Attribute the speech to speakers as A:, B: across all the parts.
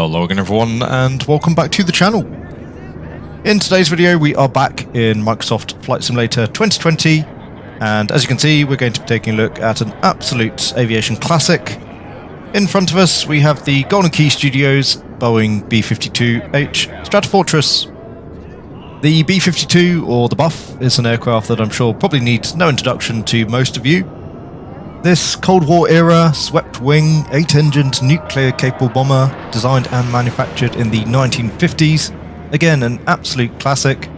A: Hello again everyone, and welcome back to the channel. In today's video we are back in Microsoft Flight Simulator 2020, and as you can see we're going to be taking a look at an absolute aviation classic. In front of us we have the Golden Key Studios Boeing B-52H Stratofortress. The B-52, or the Buff, is an aircraft that I'm sure probably needs no introduction to most of you. This Cold War era swept-wing, 8-engined nuclear-capable bomber, designed and manufactured in the 1950s. Again, an absolute classic.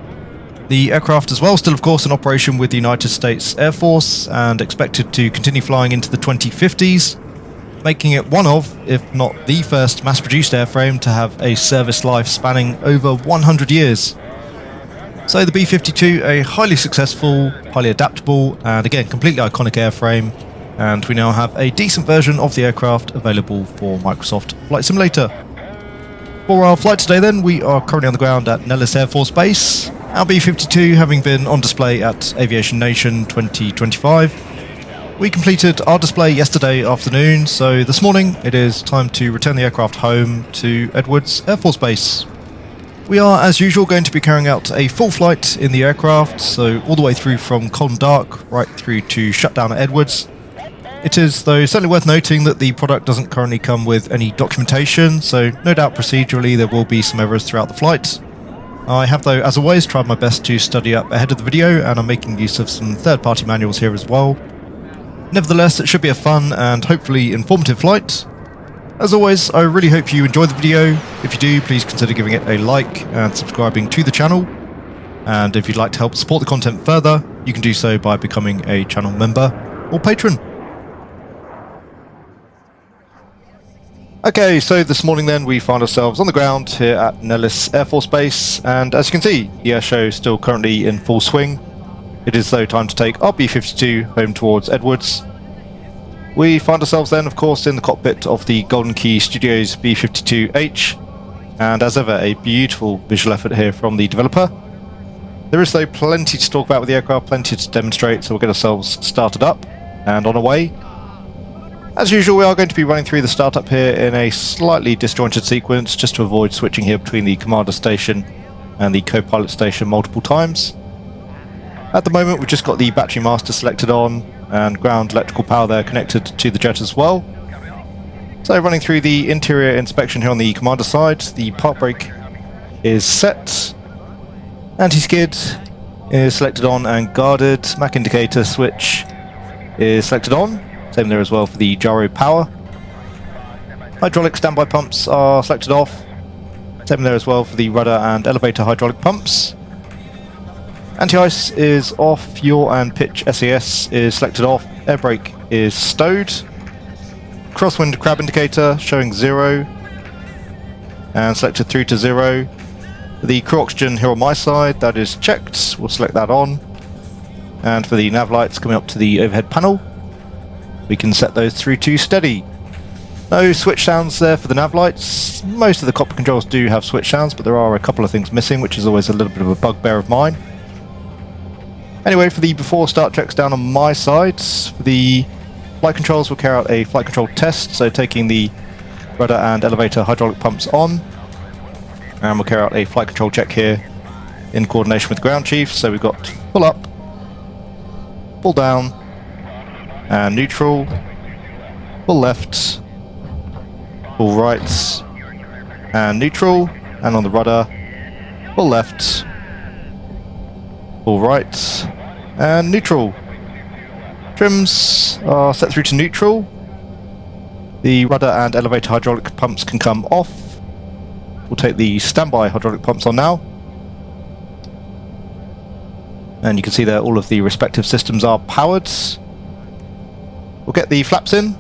A: The aircraft as well, still of course in operation with the United States Air Force and expected to continue flying into the 2050s, making it one of, if not the first mass-produced airframe to have a service life spanning over 100 years. So the B-52, a highly successful, highly adaptable, and again completely iconic airframe. And we now have a decent version of the aircraft available for Microsoft Flight Simulator. For our flight today then, we are currently on the ground at Nellis Air Force Base, our B-52 having been on display at Aviation Nation 2025. We completed our display yesterday afternoon, so this morning it is time to return the aircraft home to Edwards Air Force Base. We are, as usual, going to be carrying out a full flight in the aircraft, so all the way through from cold and dark right through to shutdown at Edwards. It is, though, certainly worth noting that the product doesn't currently come with any documentation, so no doubt procedurally there will be some errors throughout the flight. I have, though, as always, tried my best to study up ahead of the video, and I'm making use of some third-party manuals here as well. Nevertheless, it should be a fun and hopefully informative flight. As always, I really hope you enjoy the video. If you do, please consider giving it a like and subscribing to the channel. And if you'd like to help support the content further, you can do so by becoming a channel member or patron. Okay, so this morning then we find ourselves on the ground here at Nellis Air Force Base, and as you can see, the air show is still currently in full swing. It is though time to take our B-52 home towards Edwards. We find ourselves then, of course, in the cockpit of the Golden Key Studios B-52H, and as ever, a beautiful visual effort here from the developer. There is though plenty to talk about with the aircraft, plenty to demonstrate, so we'll get ourselves started up and on our way. As usual, we are going to be running through the startup here in a slightly disjointed sequence, just to avoid switching here between the commander station and the co-pilot station multiple times. At the moment, we've just got the battery master selected on, and ground electrical power there connected to the jet as well. So running through the interior inspection here on the commander side, the park brake is set, anti-skid is selected on and guarded, Mach indicator switch is selected on. Same there as well for the gyro power. Hydraulic standby pumps are selected off. Same there as well for the rudder and elevator hydraulic pumps. Anti-ice is off. Yaw and pitch SAS is selected off. Air brake is stowed. Crosswind crab indicator showing 0 and selected through to 0. The crew oxygen here on my side, that is checked. We'll select that on. And for the nav lights coming up to the overhead panel, we can set those through to steady. No switch sounds there for the nav lights. Most of the cockpit controls do have switch sounds, but there are a couple of things missing, which is always a little bit of a bugbear of mine. Anyway, for the before start checks down on my side, for the flight controls, we'll carry out a flight control test, so taking the rudder and elevator hydraulic pumps on. And we'll carry out a flight control check here in coordination with the ground chief. So we've got full up, full down, and neutral, full left, full right, and neutral, and on the rudder, full left, full right, and neutral. Trims are set through to neutral. The rudder and elevator hydraulic pumps can come off. We'll take the standby hydraulic pumps on now. And you can see there all of the respective systems are powered. We'll get the flaps in.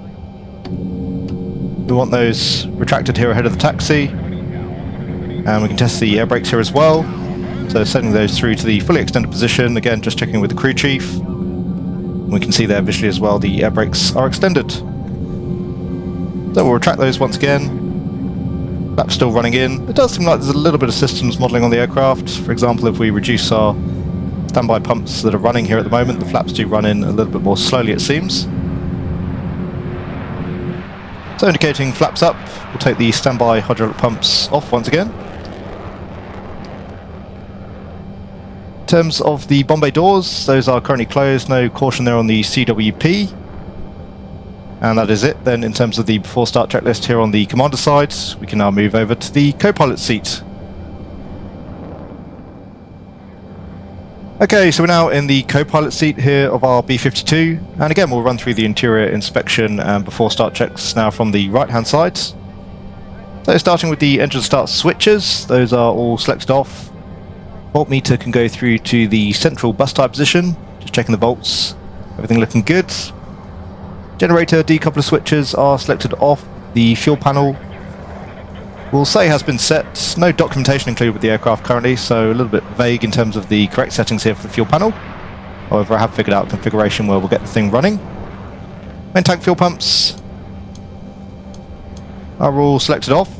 A: We want those retracted here ahead of the taxi. And we can test the air brakes here as well. So setting those through to the fully extended position. Again, just checking with the crew chief. We can see there visually as well the air brakes are extended. So we'll retract those once again. Flaps still running in. It does seem like there's a little bit of systems modelling on the aircraft. For example, if we reduce our standby pumps that are running here at the moment, the flaps do run in a little bit more slowly, it seems. So indicating flaps up, we'll take the standby hydraulic pumps off once again. In terms of the bomb bay doors, those are currently closed, no caution there on the CWP. And that is it then in terms of the before start checklist here on the commander side. We can now move over to the co-pilot seat. Okay, so we're now in the co-pilot seat here of our B-52, and again we'll run through the interior inspection and before start checks now from the right hand side. So starting with the engine start switches, those are all selected off. Voltmeter can go through to the central bus type position, just checking the volts, everything looking good. Generator decoupler switches are selected off. The fuel panel we'll say has been set. No documentation included with the aircraft currently, so a little bit vague in terms of the correct settings here for the fuel panel. However, I have figured out a configuration where we'll get the thing running. Main tank fuel pumps are all selected off.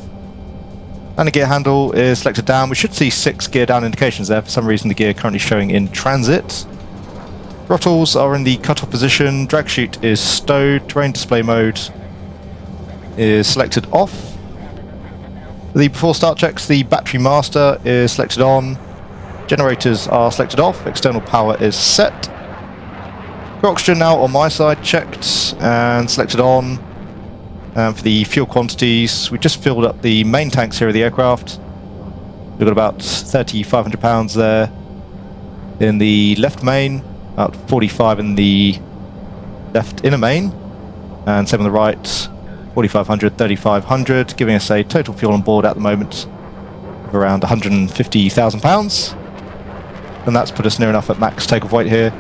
A: And the gear handle is selected down. We should see 6 gear down indications there. For some reason the gear currently showing in transit. Throttles are in the cut-off position. Drag chute is stowed. Terrain display mode is selected off. The before start checks, the battery master is selected on, generators are selected off, external power is set. Oxygen now on my side checked and selected on. And for the fuel quantities, we just filled up the main tanks here of the aircraft. We've got about 3,500 pounds there in the left main, about 45 in the left inner main, and same on the right. 4,500, 3,500, giving us a total fuel on board at the moment of around 150,000 pounds. And that's put us near enough at max takeoff weight here.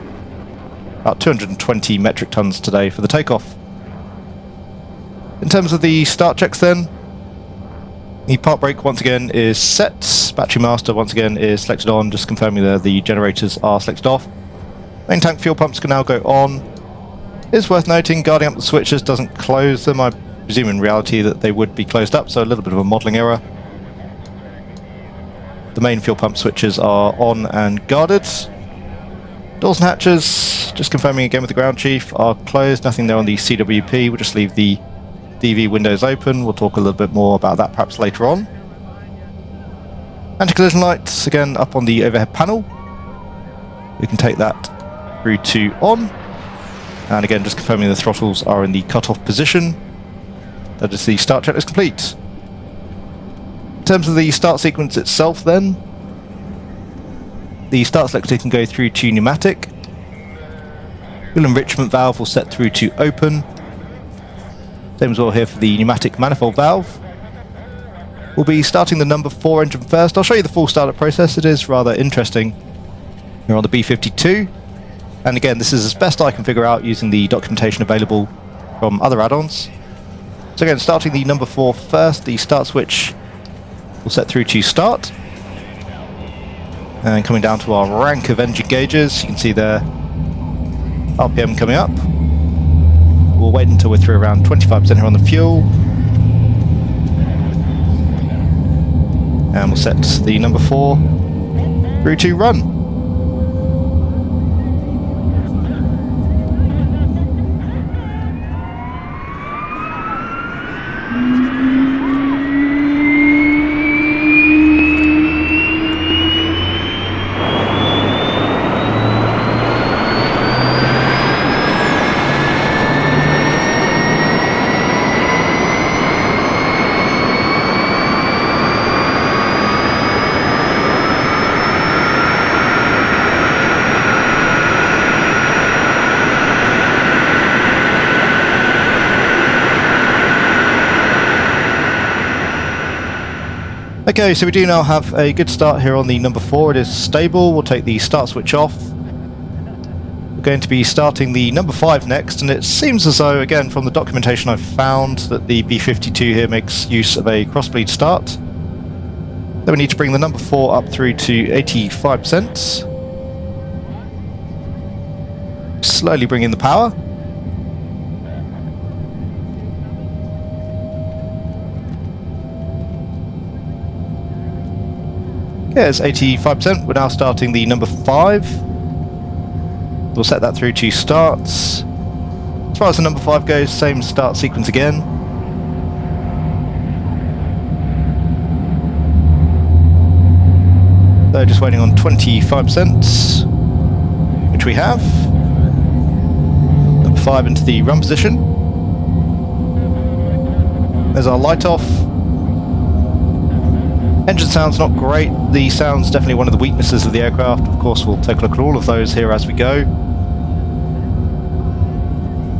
A: About 220 metric tons today for the takeoff. In terms of the start checks then, the park brake once again is set. Battery master once again is selected on, just confirming that the generators are selected off. Main tank fuel pumps can now go on. It is worth noting, guarding up the switches doesn't close them. I presume in reality that they would be closed up, so a little bit of a modelling error. The main fuel pump switches are on and guarded. Doors and hatches, just confirming again with the ground chief, are closed. Nothing there on the CWP. We'll just leave the DV windows open. We'll talk a little bit more about that perhaps later on. Anti-collision lights, again up on the overhead panel. We can take that through to on. And again, just confirming the throttles are in the cut-off position. That is the start checklist complete. In terms of the start sequence itself then, the start selector can go through to pneumatic. Fuel enrichment valve will set through to open. Same as well here for the pneumatic manifold valve. We'll be starting the number 4 engine first. I'll show you the full startup process. It is rather interesting here on the B-52. And again, this is as best I can figure out using the documentation available from other add-ons. So again, starting the number 4 first, the start switch will set through to start. And coming down to our rank of engine gauges, you can see there RPM coming up. We'll wait until we're through around 25% here on the fuel. And we'll set the number 4 through to run. Okay, so we do now have a good start here on the number 4. It is stable. We'll take the start switch off. We're going to be starting the number 5 next, and it seems as though, again, from the documentation I've found, that the B-52 here makes use of a crossbleed start. Then we need to bring the number 4 up through to 85%. Slowly bring in the power. Yeah, it's 85%. We're now starting the number 5. We'll set that through to starts. As far as the number 5 goes, same start sequence again. So just waiting on 25%, which we have. Number 5 into the run position. There's our light off. Engine sound's not great. The sound's definitely one of the weaknesses of the aircraft. Of course, we'll take a look at all of those here as we go.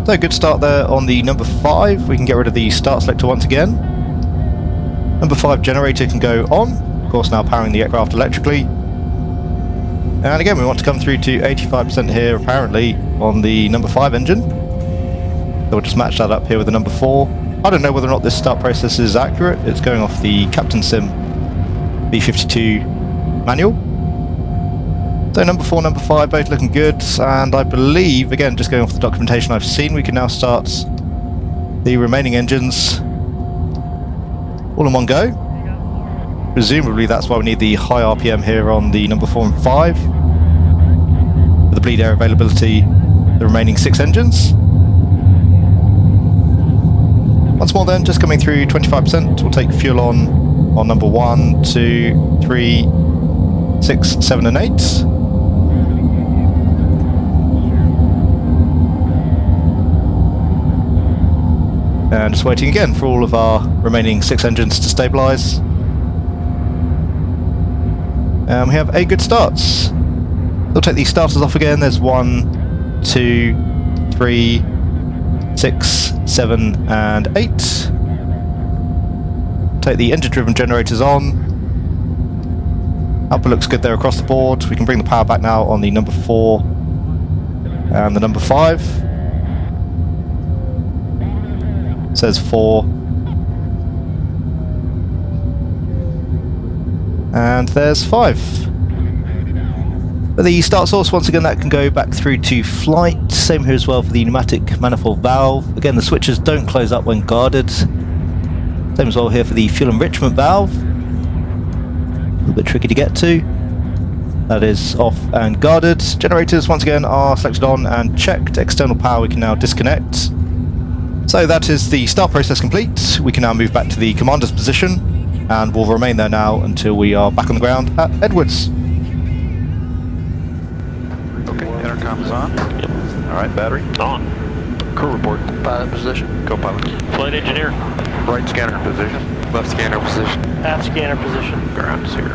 A: So good start there on the number 5. We can get rid of the start selector once again. Number 5 generator can go on. Of course, now powering the aircraft electrically. And again, we want to come through to 85% here, apparently, on the number 5 engine. So we'll just match that up here with the number 4. I don't know whether or not this start process is accurate. It's going off the Captain Sim B-52 manual. So number 4, number 5, both looking good, and I believe, again, just going off the documentation I've seen, we can now start the remaining engines all in one go. Presumably that's why we need the high RPM here on the number 4 and 5. For the bleed air availability, the remaining 6 engines. Once more then, just coming through 25%, we'll take fuel on number 1, 2, 3, 6, 7 and 8. And just waiting again for all of our remaining 6 engines to stabilise. And we have 8 good starts. We'll take these starters off again. There's 1, 2, 3, 6, 7 and 8. Take the engine-driven generators on. Output looks good there across the board. We can bring the power back now on the number 4 and the number 5. Says 4. And there's 5. But the start source, once again, that can go back through to flight. Same here as well for the pneumatic manifold valve. Again, the switches don't close up when guarded. Same as well here for the fuel enrichment valve. A little bit tricky to get to. That is off and guarded. Generators, once again, are selected on and checked. External power we can now disconnect. So that is the start process complete. We can now move back to the commander's position, and we'll remain there now until we are back on the ground at Edwards.
B: Okay, intercom's on. Yep. Alright, battery.
C: On.
B: Crew report.
C: Pilot position.
B: Co-pilot.
C: Flight engineer.
B: Right scanner position. Left scanner position.
C: Aft scanner position.
B: Ground is here.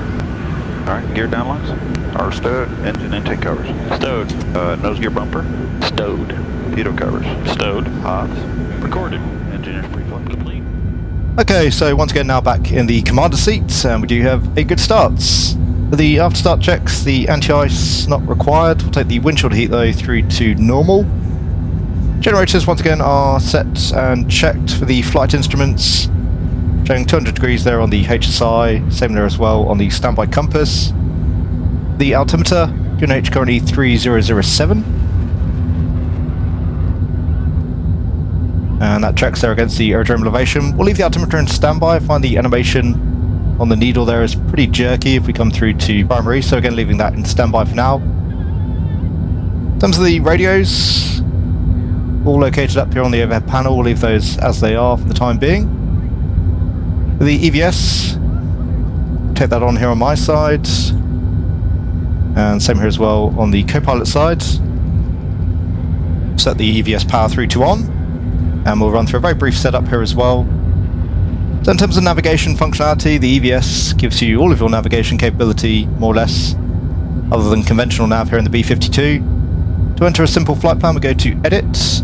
B: Alright, gear downlines. Are stowed. Engine intake covers.
C: Stowed.
B: Nose gear bumper.
C: Stowed.
B: Pitot covers.
C: Stowed.
B: HOTAS.
C: Recorded.
B: Engineer's pre-flight complete.
A: Okay, so once again now back in the commander seat, and we do have 8 good starts. For the after start checks, the anti-ice not required. We'll take the windshield heat though through to normal. Generators once again are set and checked for the flight instruments, showing 200 degrees there on the HSI, same there as well on the standby compass. The altimeter, QNH currently 3007. And that checks there against the aerodrome elevation. We'll leave the altimeter in standby. I find the animation on the needle there is pretty jerky if we come through to primary, so again leaving that in standby for now. In terms of the radios, all located up here on the overhead panel. We'll leave those as they are for the time being. For the EVS, take that on here on my side, and same here as well on the co-pilot side. Set the EVS power through to on. And we'll run through a very brief setup here as well. So in terms of navigation functionality, the EVS gives you all of your navigation capability, more or less, other than conventional nav here in the B-52. To enter a simple flight plan, we go to Edit.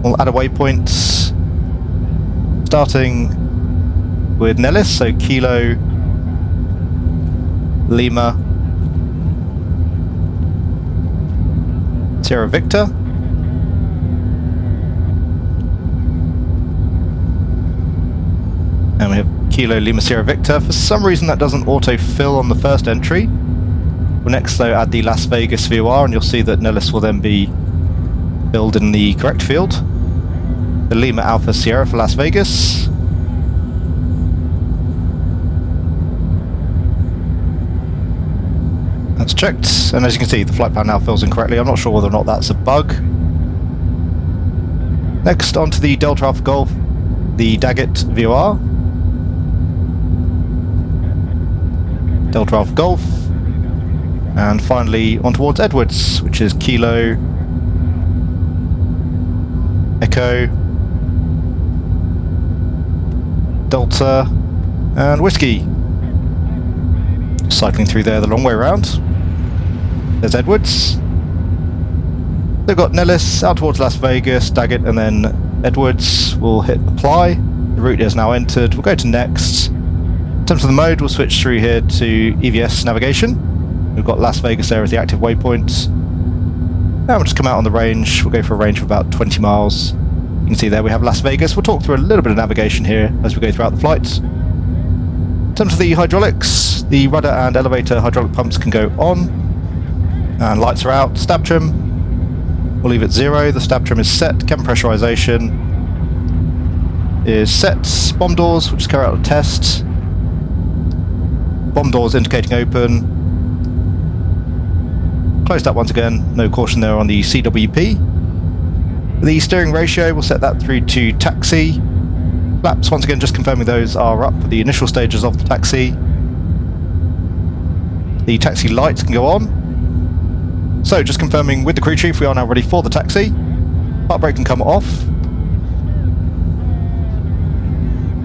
A: We'll add a waypoint, starting with Nellis, so Kilo, Lima, Sierra Victor. And we have Kilo Lima Sierra Victor. For some reason that doesn't auto-fill on the first entry. We'll next though add the Las Vegas VOR, and you'll see that Nellis will then be filled in the correct field. The Lima Alpha Sierra for Las Vegas. That's checked, and as you can see the flight plan now fills in correctly. I'm not sure whether or not that's a bug. Next onto the Delta Alpha Golf, the Daggett VOR. Delta Alpha Golf. And finally on towards Edwards, which is Kilo, Echo, Delta, and Whiskey. Cycling through there the long way around. There's Edwards. They've got Nellis out towards Las Vegas, Daggett, and then Edwards. We'll hit apply. The route is now entered. We'll go to next. In terms of the mode, we'll switch through here to EVS navigation. We've got Las Vegas there as the active waypoint. Now we'll just come out on the range. We'll go for a range of about 20 miles. You can see there we have Las Vegas. We'll talk through a little bit of navigation here as we go throughout the flight. In terms of the hydraulics, the rudder and elevator hydraulic pumps can go on. And lights are out. Stab trim, we'll leave it 0. The stab trim is set. Cabin pressurization is set. Bomb doors, we'll just carry out a test. Bomb doors indicating open. Closed up once again, no caution there on the CWP. The steering ratio, we'll set that through to taxi. Flaps, once again, just confirming those are up for the initial stages of the taxi. The taxi lights can go on. So, just confirming with the crew chief, we are now ready for the taxi. Part brake can come off.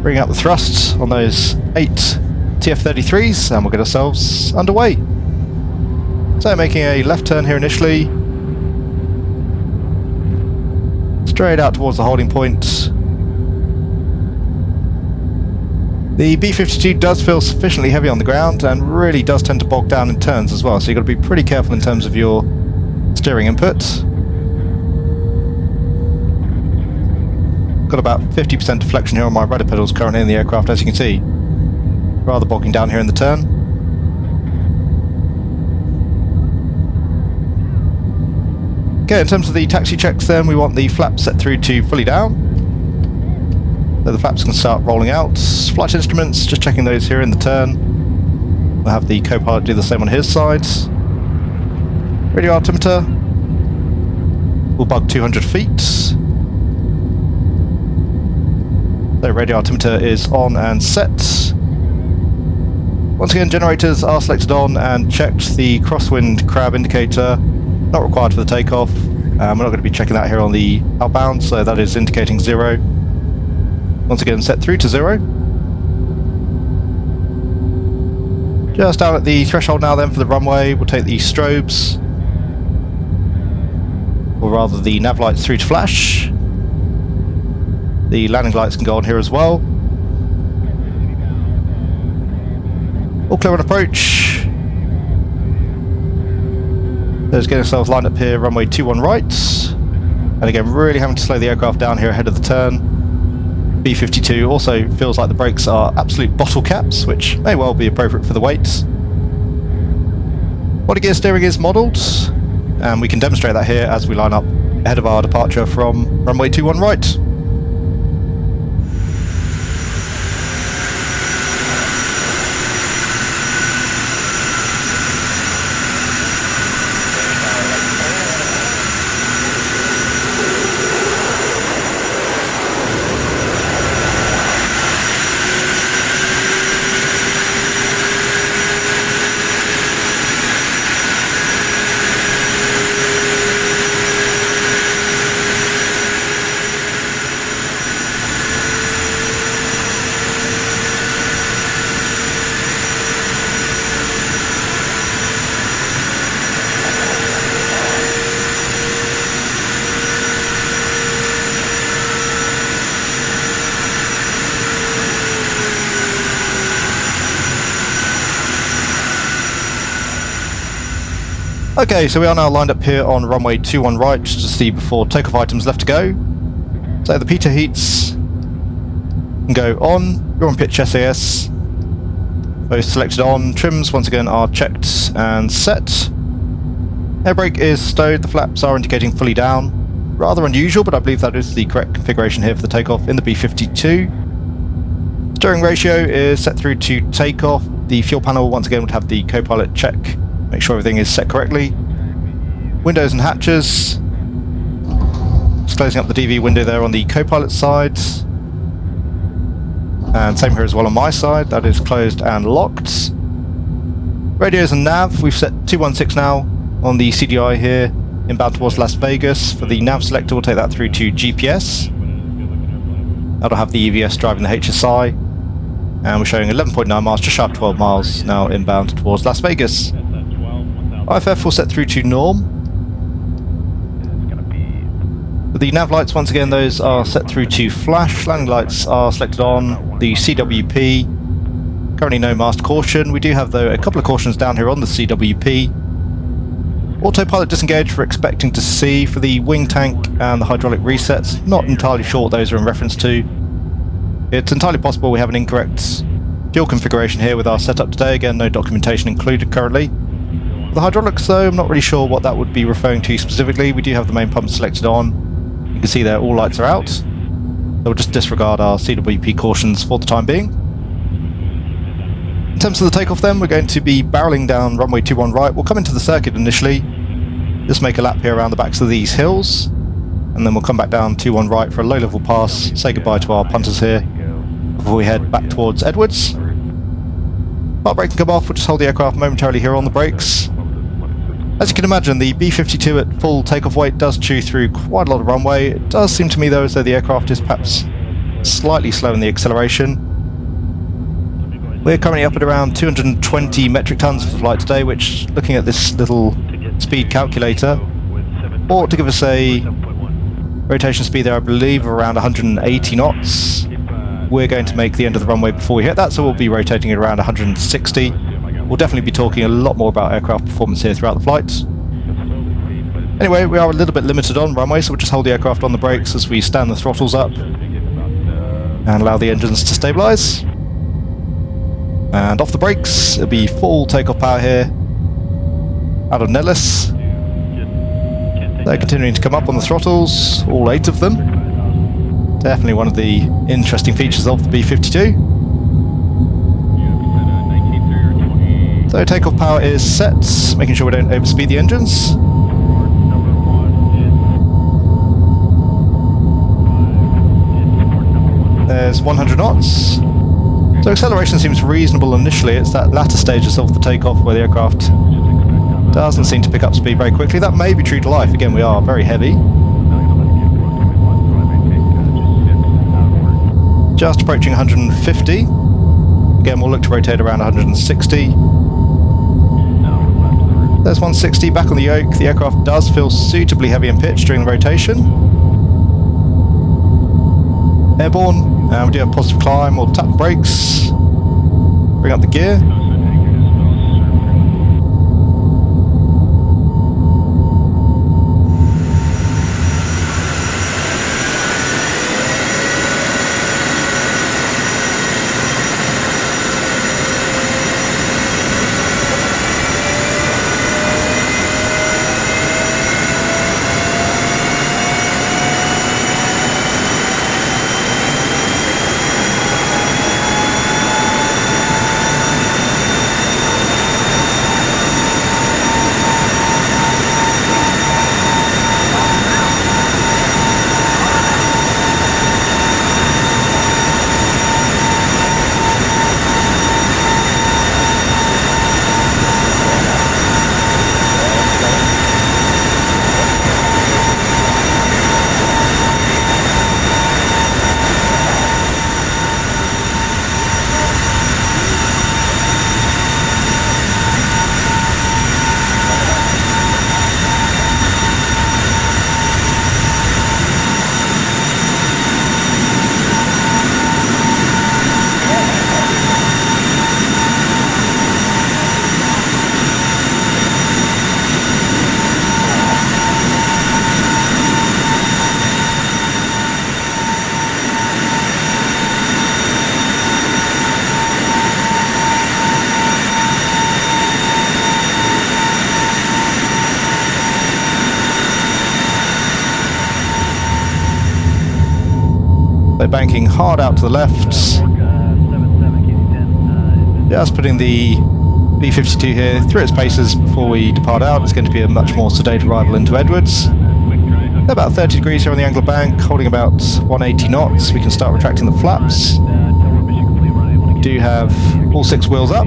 A: Bring out the thrust on those 8 TF33s, and we'll get ourselves underway. So, making a left turn here initially. Straight out towards the holding point. The B-52 does feel sufficiently heavy on the ground and really does tend to bog down in turns as well, so you've got to be pretty careful in terms of your steering input. Got about 50% deflection here on my rudder pedals currently in the aircraft, as you can see. Rather bogging down here in the turn. Okay, in terms of the taxi checks then, we want the flaps set through to fully down. So the flaps can start rolling out. Flight instruments, just checking those here in the turn. We'll have the co-pilot do the same on his side. Radio altimeter. We'll bug 200 feet. So radio altimeter is on and set. Once again, generators are selected on and checked. The crosswind crab indicator, not required for the takeoff. We're not going to be checking that here on the outbound, so that is indicating 0. Once again, set through to 0. Just down at the threshold now then for the runway, we'll take the strobes, or rather the nav lights through to flash. The landing lights can go on here as well. All clear on approach. Let's get ourselves lined up here, runway 21 right. And again, really having to slow the aircraft down here ahead of the turn. B-52 also feels like the brakes are absolute bottle caps, which may well be appropriate for the weights. Body gear steering is modelled, and we can demonstrate that here as we line up ahead of our departure from runway 21 right. Okay, so we are now lined up here on runway 21 right, just to see before takeoff items left to go. So the pitot heats can go on, you're on pitch SAS, both selected on, trims once again are checked and set. Air brake is stowed, the flaps are indicating fully down. Rather unusual, but I believe that is the correct configuration here for the takeoff in the B-52. Steering ratio is set through to takeoff. The fuel panel once again would have the co-pilot check, make sure everything is set correctly. Windows and hatches. Just closing up the DV window there on the co-pilot side. And same here as well on my side, that is closed and locked. Radios and nav, we've set 216 now on the CDI here, inbound towards Las Vegas. For the nav selector, we'll take that through to GPS. That'll have the EVS driving the HSI. And we're showing 11.9 miles, just shy of 12 miles now inbound towards Las Vegas. IFF will set through to norm. The nav lights, once again, those are set through to flash. Landing lights are selected on. The CWP, currently no mast caution. We do have, though, a couple of cautions down here on the CWP. Autopilot disengaged, we're expecting to see. For the wing tank and the hydraulic resets, not entirely sure what those are in reference to. It's entirely possible we have an incorrect fuel configuration here with our setup today. Again, no documentation included currently. The hydraulics, though, I'm not really sure what that would be referring to specifically. We do have the main pump selected on. You can see there all lights are out. So we'll just disregard our CWP cautions for the time being. In terms of the takeoff then, we're going to be barreling down runway 21 right. We'll come into the circuit initially, just make a lap here around the backs of these hills, and then we'll come back down 21 right for a low-level pass, say goodbye to our punters here before we head back towards Edwards. Park brake can come off, we'll just hold the aircraft momentarily here on the brakes. As you can imagine, the B-52 at full takeoff weight does chew through quite a lot of runway. It does seem to me, though, as though the aircraft is perhaps slightly slow in the acceleration. We're currently up at around 220 metric tons for flight today, which, looking at this little speed calculator, ought to give us a rotation speed there, I believe, of around 180 knots. We're going to make the end of the runway before we hit that, so we'll be rotating at around 160. We'll definitely be talking a lot more about aircraft performance here throughout the flight. Anyway, we are a little bit limited on runway, so we'll just hold the aircraft on the brakes as we stand the throttles up and allow the engines to stabilise. And off the brakes, it'll be full takeoff power here out of Nellis. They're continuing to come up on the throttles, all 8 of them. Definitely one of the interesting features of the B-52. So takeoff power is set, making sure we don't overspeed the engines. There's 100 knots. So acceleration seems reasonable initially. It's that latter stages of the takeoff where the aircraft doesn't seem to pick up speed very quickly. That may be true to life. Again, we are very heavy. Just approaching 150. Again, we'll look to rotate around 160. There's 160 back on the yoke. The aircraft does feel suitably heavy in pitch during the rotation. Airborne, and we do have positive climb. We'll tap the brakes, bring up the gear. They're banking hard out to the left. Just putting the B-52 here through its paces before we depart out. It's going to be a much more sedate arrival into Edwards. They're about 30 degrees here on the angle of bank, holding about 180 knots. We can start retracting the flaps. We do have all 6 wheels up.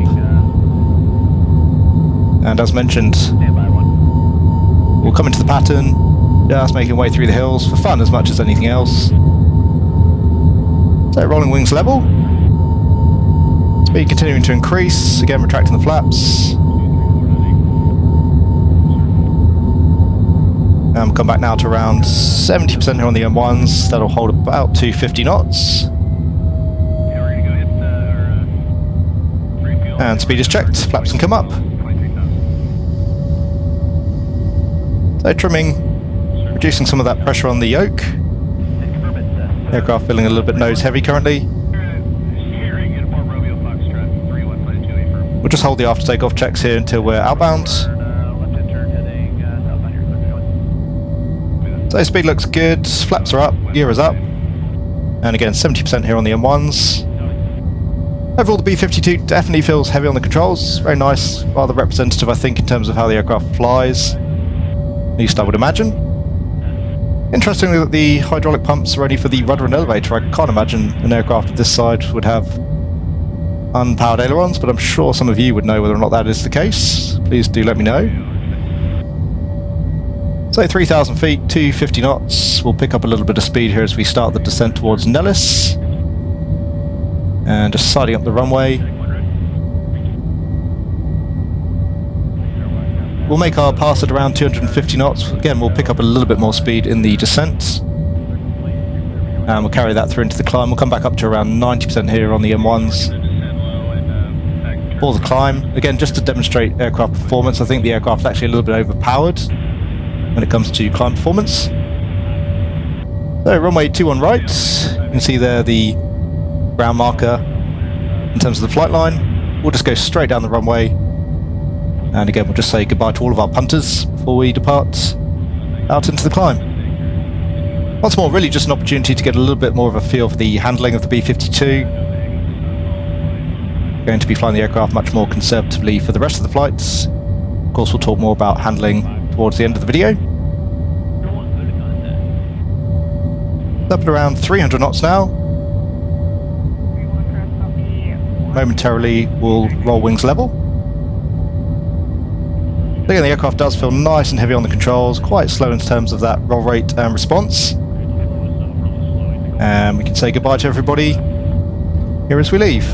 A: And as mentioned, we'll come into the pattern, just making our way through the hills for fun as much as anything else. So rolling wings level. Speed continuing to increase, again retracting the flaps. And we'll come back now to around 70% here on the M1s, that'll hold about 250 knots. And speed is checked, flaps can come up. So trimming, reducing some of that pressure on the yoke. Aircraft feeling a little bit nose heavy currently. We'll just hold the after takeoff checks here until we're outbound. So speed looks good, flaps are up, gear is up. And again 70% here on the M1s. Overall the B-52 definitely feels heavy on the controls, very nice, rather representative I think in terms of how the aircraft flies. At least I would imagine. Interestingly that the hydraulic pumps are only for the rudder and elevator. I can't imagine an aircraft of this side would have unpowered ailerons, but I'm sure some of you would know whether or not that is the case. Please do let me know. So 3,000 feet, 250 knots. We'll pick up a little bit of speed here as we start the descent towards Nellis. And just siding up the runway. We'll make our pass at around 250 knots. Again, we'll pick up a little bit more speed in the descent. And we'll carry that through into the climb. We'll come back up to around 90% here on the M1s. For the climb, again, just to demonstrate aircraft performance, I think the aircraft is actually a little bit overpowered when it comes to climb performance. So runway 21 right, you can see there the ground marker in terms of the flight line. We'll just go straight down the runway, and again we'll just say goodbye to all of our punters before we depart out into the climb. Once more, really just an opportunity to get a little bit more of a feel for the handling of the B-52. We're going to be flying the aircraft much more conservatively for the rest of the flights. Of course we'll talk more about handling towards the end of the video. Up at around 300 knots now. Momentarily we'll roll wings level. Again, the aircraft does feel nice and heavy on the controls, quite slow in terms of that roll rate and response. And we can say goodbye to everybody here as we leave.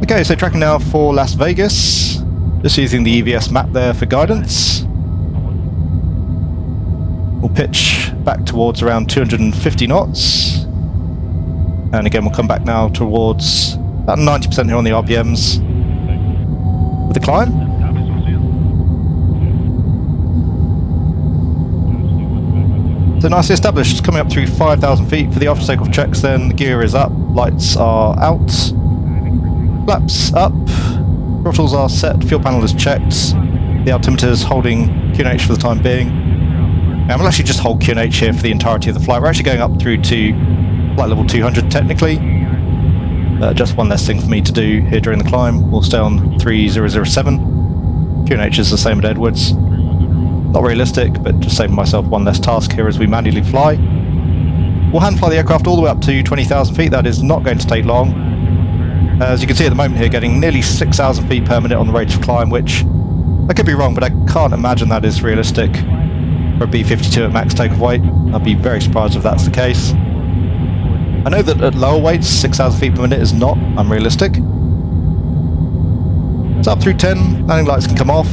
A: Okay, so tracking now for Las Vegas, just using the EVS map there for guidance. We'll pitch back towards around 250 knots, and again we'll come back now towards about 90% here on the RPMs with the climb. So nicely established, coming up through 5,000 feet for the after takeoff checks. Then the gear is up, lights are out. Flaps up, throttles are set, fuel panel is checked, the altimeter is holding QNH for the time being. And we'll actually just hold QNH here for the entirety of the flight. We're actually going up through to flight level 200 technically. Just one less thing for me to do here during the climb. We'll stay on 3007. QNH is the same at Edwards. Not realistic, but just saving myself one less task here as we manually fly. We'll hand fly the aircraft all the way up to 20,000 feet. That is not going to take long. As you can see at the moment here, getting nearly 6,000 feet per minute on the rate of climb, which I could be wrong, but I can't imagine that is realistic for a B-52 at max takeoff weight. I'd be very surprised if that's the case. I know that at lower weights, 6,000 feet per minute is not unrealistic. So up through 10, landing lights can come off.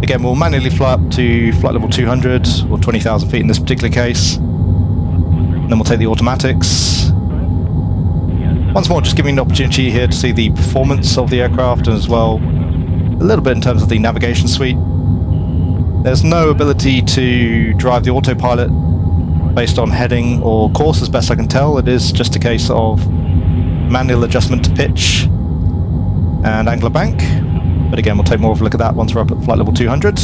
A: Again, we'll manually fly up to flight level 200, or 20,000 feet in this particular case. And then we'll take the automatics. Once more, just giving an opportunity here to see the performance of the aircraft and as well a little bit in terms of the navigation suite. There's no ability to drive the autopilot based on heading or course as best I can tell. It is just a case of manual adjustment to pitch and angle of bank. But again, we'll take more of a look at that once we're up at flight level 200.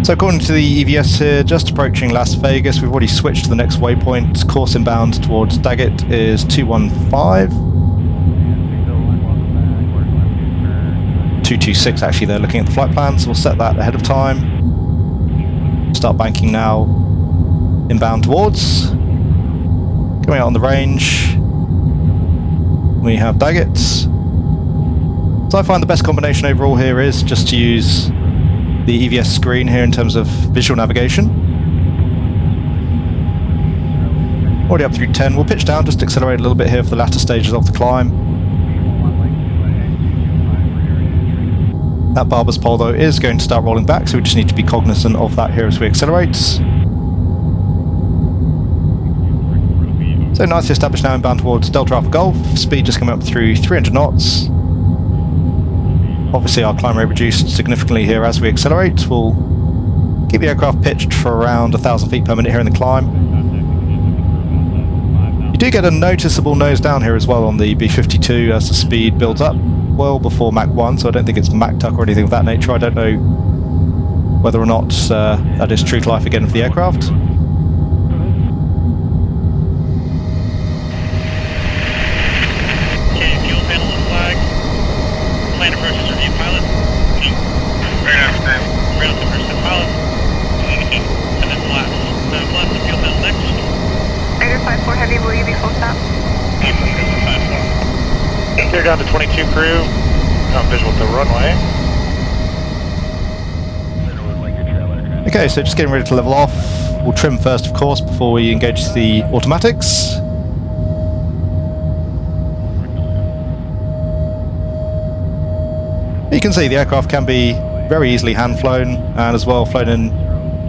A: So according to the EVS here, just approaching Las Vegas, we've already switched to the next waypoint. Course inbound towards Daggett is 215. 226 actually, they're looking at the flight plan, so we'll set that ahead of time. Start banking now, inbound towards. Going out on the range, we have Daggett. So I find the best combination overall here is just to use the EVS screen here in terms of visual navigation. Already up through 10, we'll pitch down, just accelerate a little bit here for the latter stages of the climb. That barber's pole though is going to start rolling back, so we just need to be cognizant of that here as we accelerate. So nicely established now, inbound towards Delta Alpha Golf, speed just coming up through 300 knots. Obviously our climb rate reduced significantly here as we accelerate. We'll keep the aircraft pitched for around 1,000 feet per minute here in the climb. You do get a noticeable nose down here as well on the B-52 as the speed builds up well before Mach 1, so I don't think it's Mach tuck or anything of that nature. I don't know whether or not that is true to life again for the aircraft.
C: Clear down to 22 crew. Not visual to runway.
A: Okay, so just getting ready to level off. We'll trim first, of course, before we engage the automatics. You can see the aircraft can be very easily hand flown and as well flown in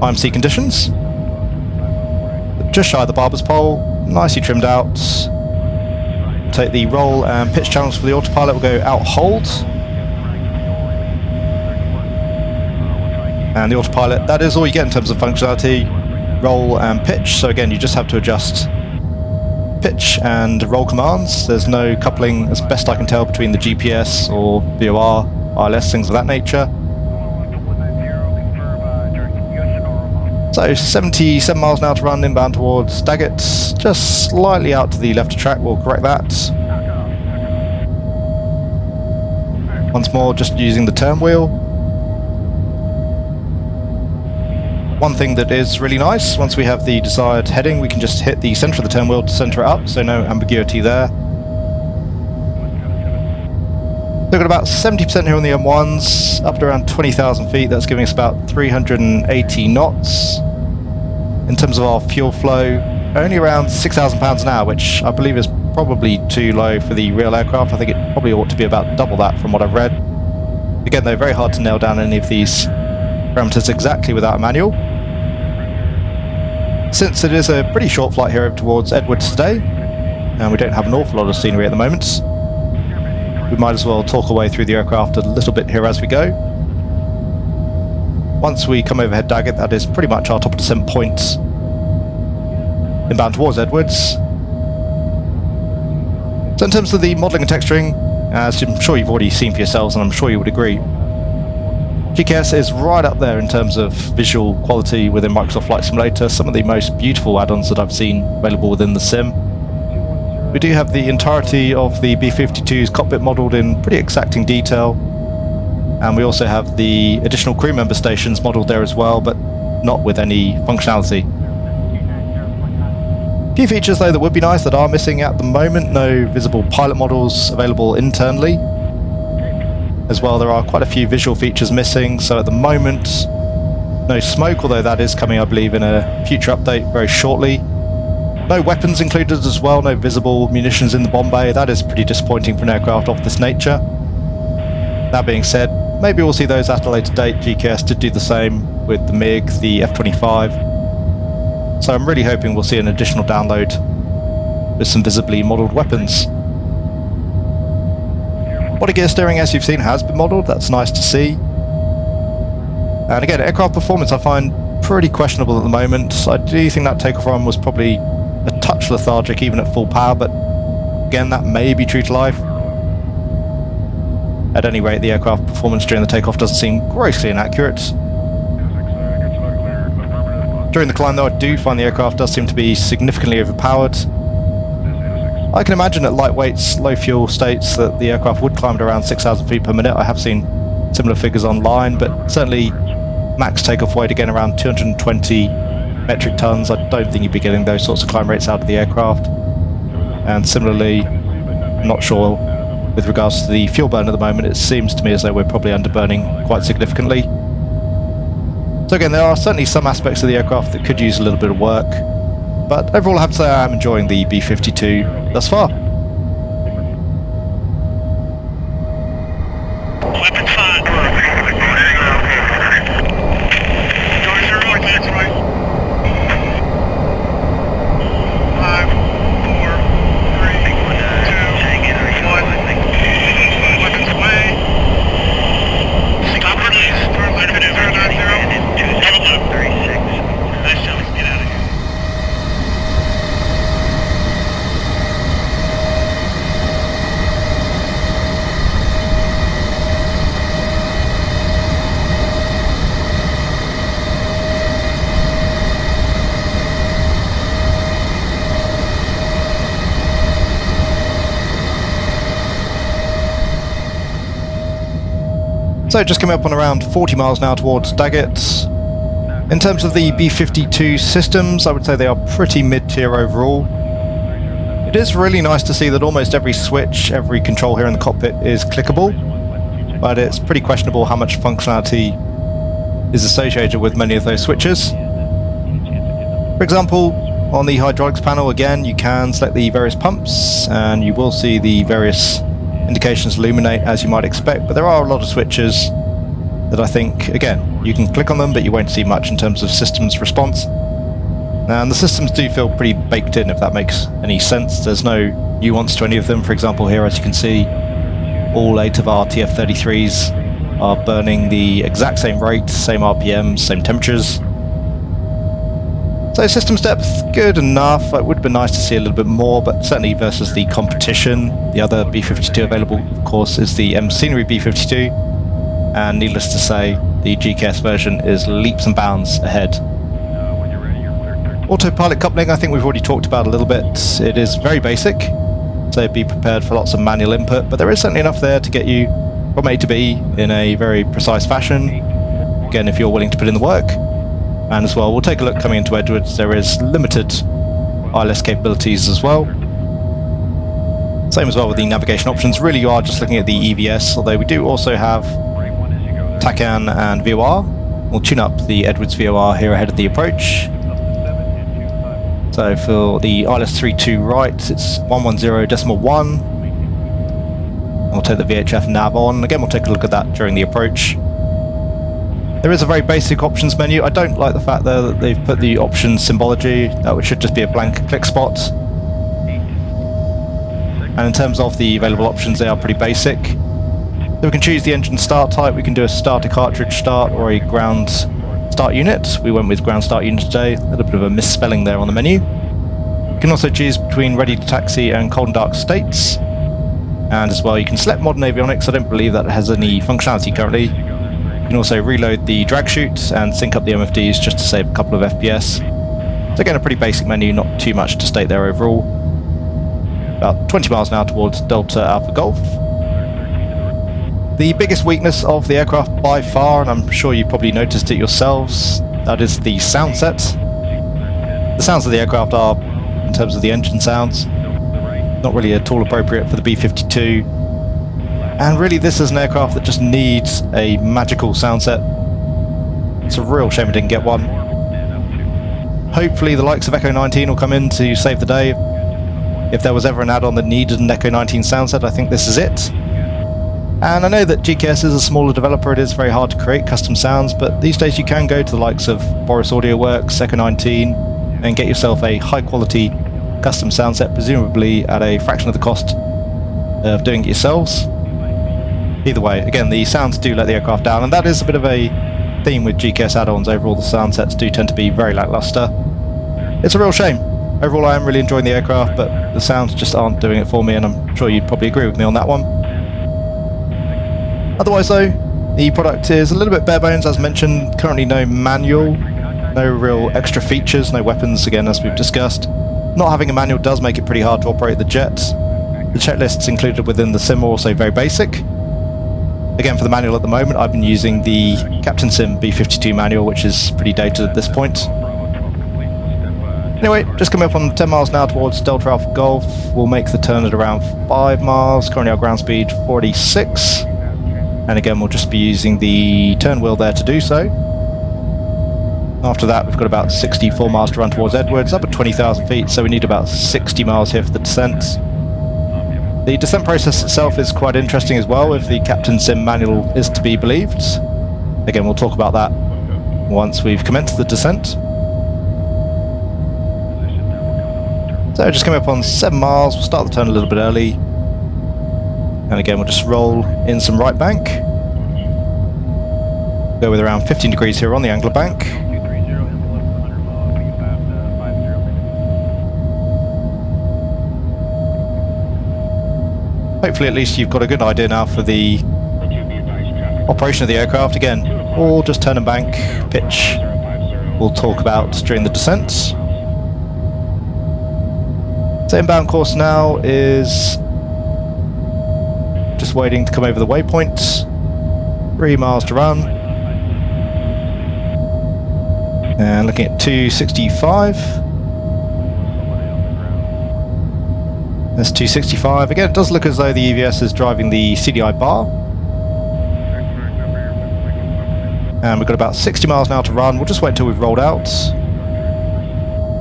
A: IMC conditions. Just shy of the barber's pole, nicely trimmed out. Take the roll and pitch channels for the autopilot, will go out hold. And the autopilot, that is all you get in terms of functionality, roll and pitch. So again, you just have to adjust pitch and roll commands. There's no coupling, as best I can tell, between the GPS or VOR, ILS, things of that nature. So 77 miles an hour to run inbound towards Daggett, just slightly out to the left of track, we'll correct that. Once more, just using the turn wheel. One thing that is really nice, once we have the desired heading, we can just hit the centre of the turn wheel to centre it up, so no ambiguity there. We've got about 70% here on the M1s, up to around 20,000 feet. That's giving us about 380 knots. In terms of our fuel flow, only around 6,000 pounds an hour, which I believe is probably too low for the real aircraft. I think it probably ought to be about double that from what I've read. Again though, very hard to nail down any of these parameters exactly without a manual. Since it is a pretty short flight here over towards Edwards today, and we don't have an awful lot of scenery at the moment, we might as well talk our way through the aircraft a little bit here as we go. Once we come overhead Daggett, that is pretty much our top of descent point inbound towards Edwards. So in terms of the modelling and texturing, as I'm sure you've already seen for yourselves, and I'm sure you would agree, GKS is right up there in terms of visual quality within Microsoft Flight Simulator. Some of the most beautiful add-ons that I've seen available within the sim. We do have the entirety of the B-52's cockpit modelled in pretty exacting detail, and we also have the additional crew member stations modelled there as well, but not with any functionality. A few features though that would be nice that are missing at the moment: no visible pilot models available internally. As well, there are quite a few visual features missing, so at the moment, no smoke, although that is coming, I believe, in a future update very shortly. No weapons included as well, no visible munitions in the bomb bay. That is pretty disappointing for an aircraft of this nature. That being said, maybe we'll see those at a later date. GKS did do the same with the MiG, the F-25. So I'm really hoping we'll see an additional download with some visibly modelled weapons. Body gear steering, as you've seen, has been modelled. That's nice to see. And again, aircraft performance I find pretty questionable at the moment. I do think that takeoff run was probably a touch lethargic even at full power, but again, that may be true to life. At any rate, the aircraft performance during the takeoff doesn't seem grossly inaccurate. During the climb though, I do find the aircraft does seem to be significantly overpowered. I can imagine at light weights, low fuel states that the aircraft would climb at around 6,000 feet per minute. I have seen similar figures online, but certainly max takeoff weight again around 220 metric tons. I don't think you'd be getting those sorts of climb rates out of the aircraft. And similarly, I'm not sure with regards to the fuel burn at the moment. It seems to me as though we're probably underburning quite significantly. So again, there are certainly some aspects of the aircraft that could use a little bit of work, but overall I have to say I am enjoying the B-52 thus far.
C: Weapon 5. Doors are open, that's right. 5, 4, 3, 2, 1. Weapons away. Stop release. Turn left to 090. Double blue. 36. Nice job, get out of here.
A: So just coming up on around 40 miles now towards Daggett. In terms of the B-52 systems, I would say they are pretty mid-tier overall. It is really nice to see that almost every switch, every control here in the cockpit is clickable, but it's pretty questionable how much functionality is associated with many of those switches. For example, on the hydraulics panel, again, you can select the various pumps, and you will see the various indications illuminate as you might expect, but there are a lot of switches that I think, again, you can click on them but you won't see much in terms of systems response. And the systems do feel pretty baked in, if that makes any sense. There's no nuance to any of them. For example, here, as you can see, all 8 of our TF-33s are burning the exact same rate, same RPMs, same temperatures. So systems depth, good enough. It would have been nice to see a little bit more, but certainly versus the competition, the other B-52 available, of course, is the M-Scenery B-52, and needless to say, the GKS version is leaps and bounds ahead. Autopilot coupling, I think we've already talked about a little bit. It is very basic, so be prepared for lots of manual input, but there is certainly enough there to get you from A to B in a very precise fashion, again, if you're willing to put in the work. And as well, we'll take a look coming into Edwards, there is limited ILS capabilities as well. Same as well with the navigation options. Really, you are just looking at the EVS, although we do also have TACAN and VOR. We'll tune up the Edwards VOR here ahead of the approach. So for the ILS 32 right, it's 110.1. We'll take the VHF nav on. Again, we'll take a look at that during the approach. There is a very basic options menu. I don't like the fact that they've put the options symbology. That should just be a blank click spot. And in terms of the available options, they are pretty basic. So we can choose the engine start type. We can do a starter cartridge start or a ground start unit. We went with ground start unit today. A little bit of a misspelling there on the menu. You can also choose between ready to taxi and cold and dark states. And as well, you can select modern avionics. I don't believe that has any functionality currently. You can also reload the drag chute and sync up the MFDs just to save a couple of FPS. So again, a pretty basic menu, not too much to state there overall. About 20 miles now towards Delta Alpha Golf. The biggest weakness of the aircraft by far, and I'm sure you probably noticed it yourselves, that is the sound set. The sounds of the aircraft are, in terms of the engine sounds, not really at all appropriate for the B-52. And really, this is an aircraft that just needs a magical sound set. It's a real shame we didn't get one. Hopefully the likes of Echo 19 will come in to save the day. If there was ever an add-on that needed an Echo 19 sound set, I think this is it. And I know that GKS is a smaller developer, it is very hard to create custom sounds, but these days you can go to the likes of Boris Audio Works, Echo 19, and get yourself a high-quality custom sound set, presumably at a fraction of the cost of doing it yourselves. Either way, again, the sounds do let the aircraft down, and that is a bit of a theme with GKS add-ons. Overall, the sound sets do tend to be very lackluster. It's a real shame. Overall, I am really enjoying the aircraft, but the sounds just aren't doing it for me, and I'm sure you'd probably agree with me on that one. Otherwise though, the product is a little bit bare bones, as mentioned. Currently no manual, no real extra features, no weapons, again, as we've discussed. Not having a manual does make it pretty hard to operate the jet. The checklists included within the sim are also very basic. Again, for the manual at the moment, I've been using the Captain Sim B-52 manual, which is pretty dated at this point. Anyway, just coming up on 10 miles now towards Delta Alpha Golf. We'll make the turn at around 5 miles. Currently our ground speed 46. And again, we'll just be using the turn wheel there to do so. After that, we've got about 64 miles to run towards Edwards, up at 20,000 feet, so we need about 60 miles here for the descent. The descent process itself is quite interesting as well, if the Captain Sim manual is to be believed. Again, we'll talk about that once we've commenced the descent. So just coming up on 7 miles, we'll start the turn a little bit early. And again, we'll just roll in some right bank. Go with around 15 degrees here on the angler bank. Hopefully at least you've got a good idea now for the operation of the aircraft. Again, all just turn and bank, pitch, we'll talk about during the descent. So inbound course now is just waiting to come over the waypoint. 3 miles to run. And looking at 265. That's 265. Again, it does look as though the EVS is driving the CDI bar. And we've got about 60 miles now to run. We'll just wait until we've rolled out.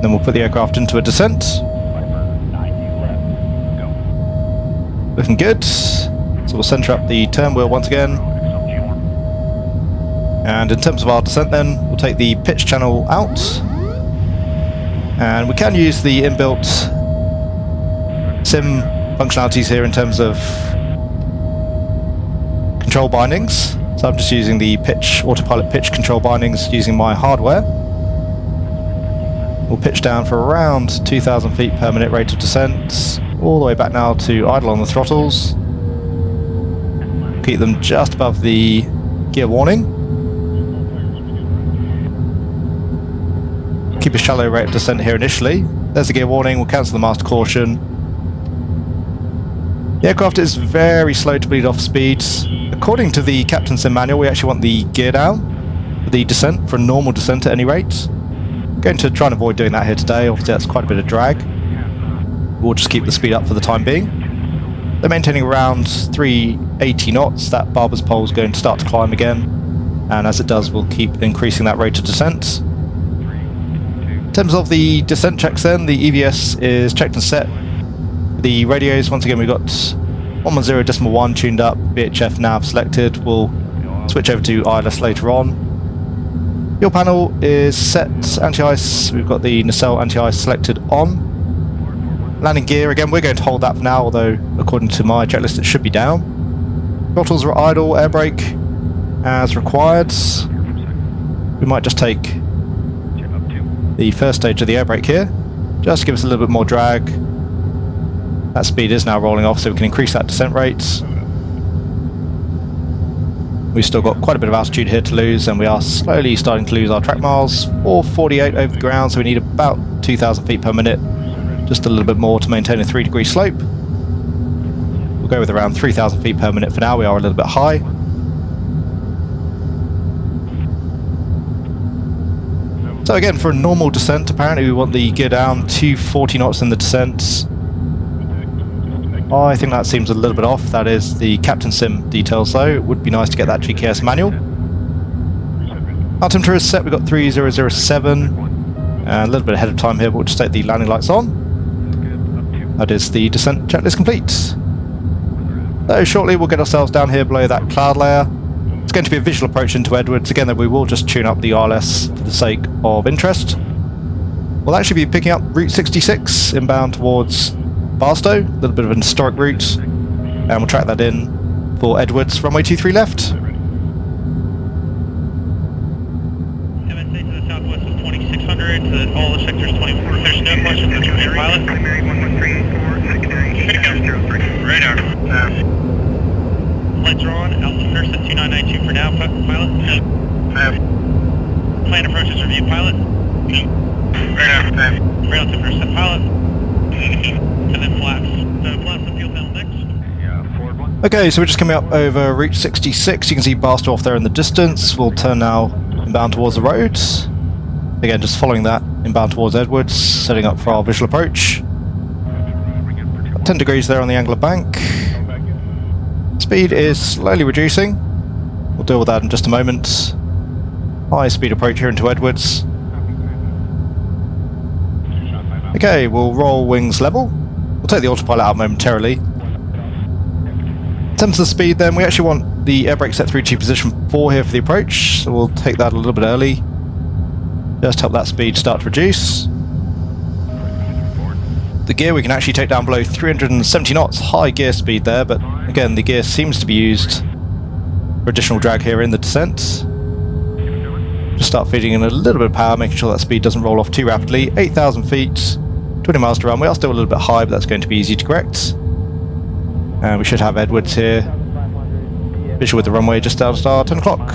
A: Then we'll put the aircraft into a descent. Looking good. So we'll centre up the turn wheel once again. And in terms of our descent then, we'll take the pitch channel out. And we can use the inbuilt sim functionalities here in terms of control bindings. So I'm just using the pitch, autopilot pitch control bindings using my hardware. We'll pitch down for around 2,000 feet per minute rate of descent, all the way back now to idle on the throttles. Keep them just above the gear warning. Keep a shallow rate of descent here initially. There's the gear warning, we'll cancel the master caution. The aircraft is very slow to bleed off speed. According to the Captain Sim manual, we actually want the gear down for the descent, for a normal descent at any rate. Going to try and avoid doing that here today, obviously that's quite a bit of drag. We'll just keep the speed up for the time being. They're maintaining around 380 knots. That barber's pole is going to start to climb again, and as it does, we'll keep increasing that rate of descent. In terms of the descent checks then, the EVS is checked and set. The radios, once again, we've got 110.1 tuned up, VHF nav selected. We'll switch over to ILS later on. Fuel panel is set, anti-ice, we've got the nacelle anti-ice selected on. Landing gear, again, we're going to hold that for now, although according to my checklist it should be down. Throttles are idle, air brake as required. We might just take the first stage of the air brake here, just to give us a little bit more drag. That speed is now rolling off, so we can increase that descent rate. We've still got quite a bit of altitude here to lose, and we are slowly starting to lose our track miles. 448 over the ground, so we need about 2,000 feet per minute. Just a little bit more to maintain a 3-degree slope. We'll go with around 3,000 feet per minute for now. We are a little bit high. So again, for a normal descent, apparently we want the gear down to 40 knots in the descent. I think that seems a little bit off. That is the Captain Sim details though. It would be nice to get that GKS manual. Our temperature is set, we've got 3007. A little bit ahead of time here, but we'll just take the landing lights on. That is the descent checklist complete. So shortly we'll get ourselves down here below that cloud layer. It's going to be a visual approach into Edwards. Again, we will just tune up the ILS for the sake of interest. We'll actually be picking up Route 66 inbound towards Barstow, a little bit of an historic route, and we'll track that in for Edwards, runway 23 left.
C: MSA to the southwest of 2600, to the, all the sectors 24. If there's no questions, that's your pilot. Primary 11384, radar. Lights are on, altimeter set 2992 for now, pilot. Plan approaches review, pilot. Radar. Rail altimeter set, pilot. And then flaps. So flaps and fuel panel next.
A: Okay, so we're just coming up over Route 66. You can see Barstow off there in the distance. We'll turn now inbound towards the road. Again, just following that inbound towards Edwards, setting up for our visual approach. 10 degrees there on the angle of bank. Speed is slowly reducing. We'll deal with that in just a moment. High speed approach here into Edwards. Okay, we'll roll wings level. We'll take the autopilot out momentarily. In terms of the speed then, we actually want the air brake set through to position 4 here for the approach, so we'll take that a little bit early. Just help that speed start to reduce. The gear we can actually take down below 370 knots, high gear speed there, but again the gear seems to be used for additional drag here in the descent. Just start feeding in a little bit of power, making sure that speed doesn't roll off too rapidly. 8,000 feet, 20 miles to run. We are still a little bit high, but that's going to be easy to correct. And we should have Edwards here, visual with the runway just out at 10 o'clock.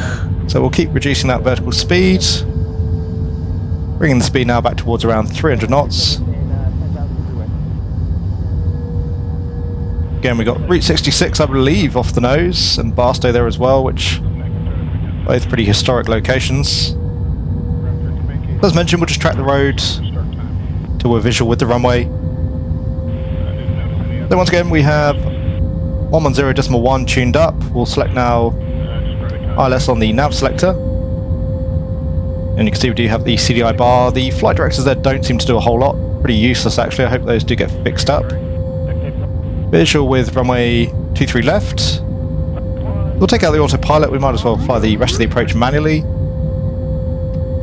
A: So we'll keep reducing that vertical speed, bringing the speed now back towards around 300 knots. Again, we got Route 66, I believe, off the nose, and Barstow there as well, which both pretty historic locations. As mentioned, we'll just track the road till we're visual with the runway. So once again, we have 110.1 tuned up. We'll select now ILS on the nav selector. And you can see we do have the CDI bar. The flight directors there don't seem to do a whole lot. Pretty useless actually. I hope those do get fixed up. Visual with runway 23 left. We'll take out the autopilot. We might as well fly the rest of the approach manually.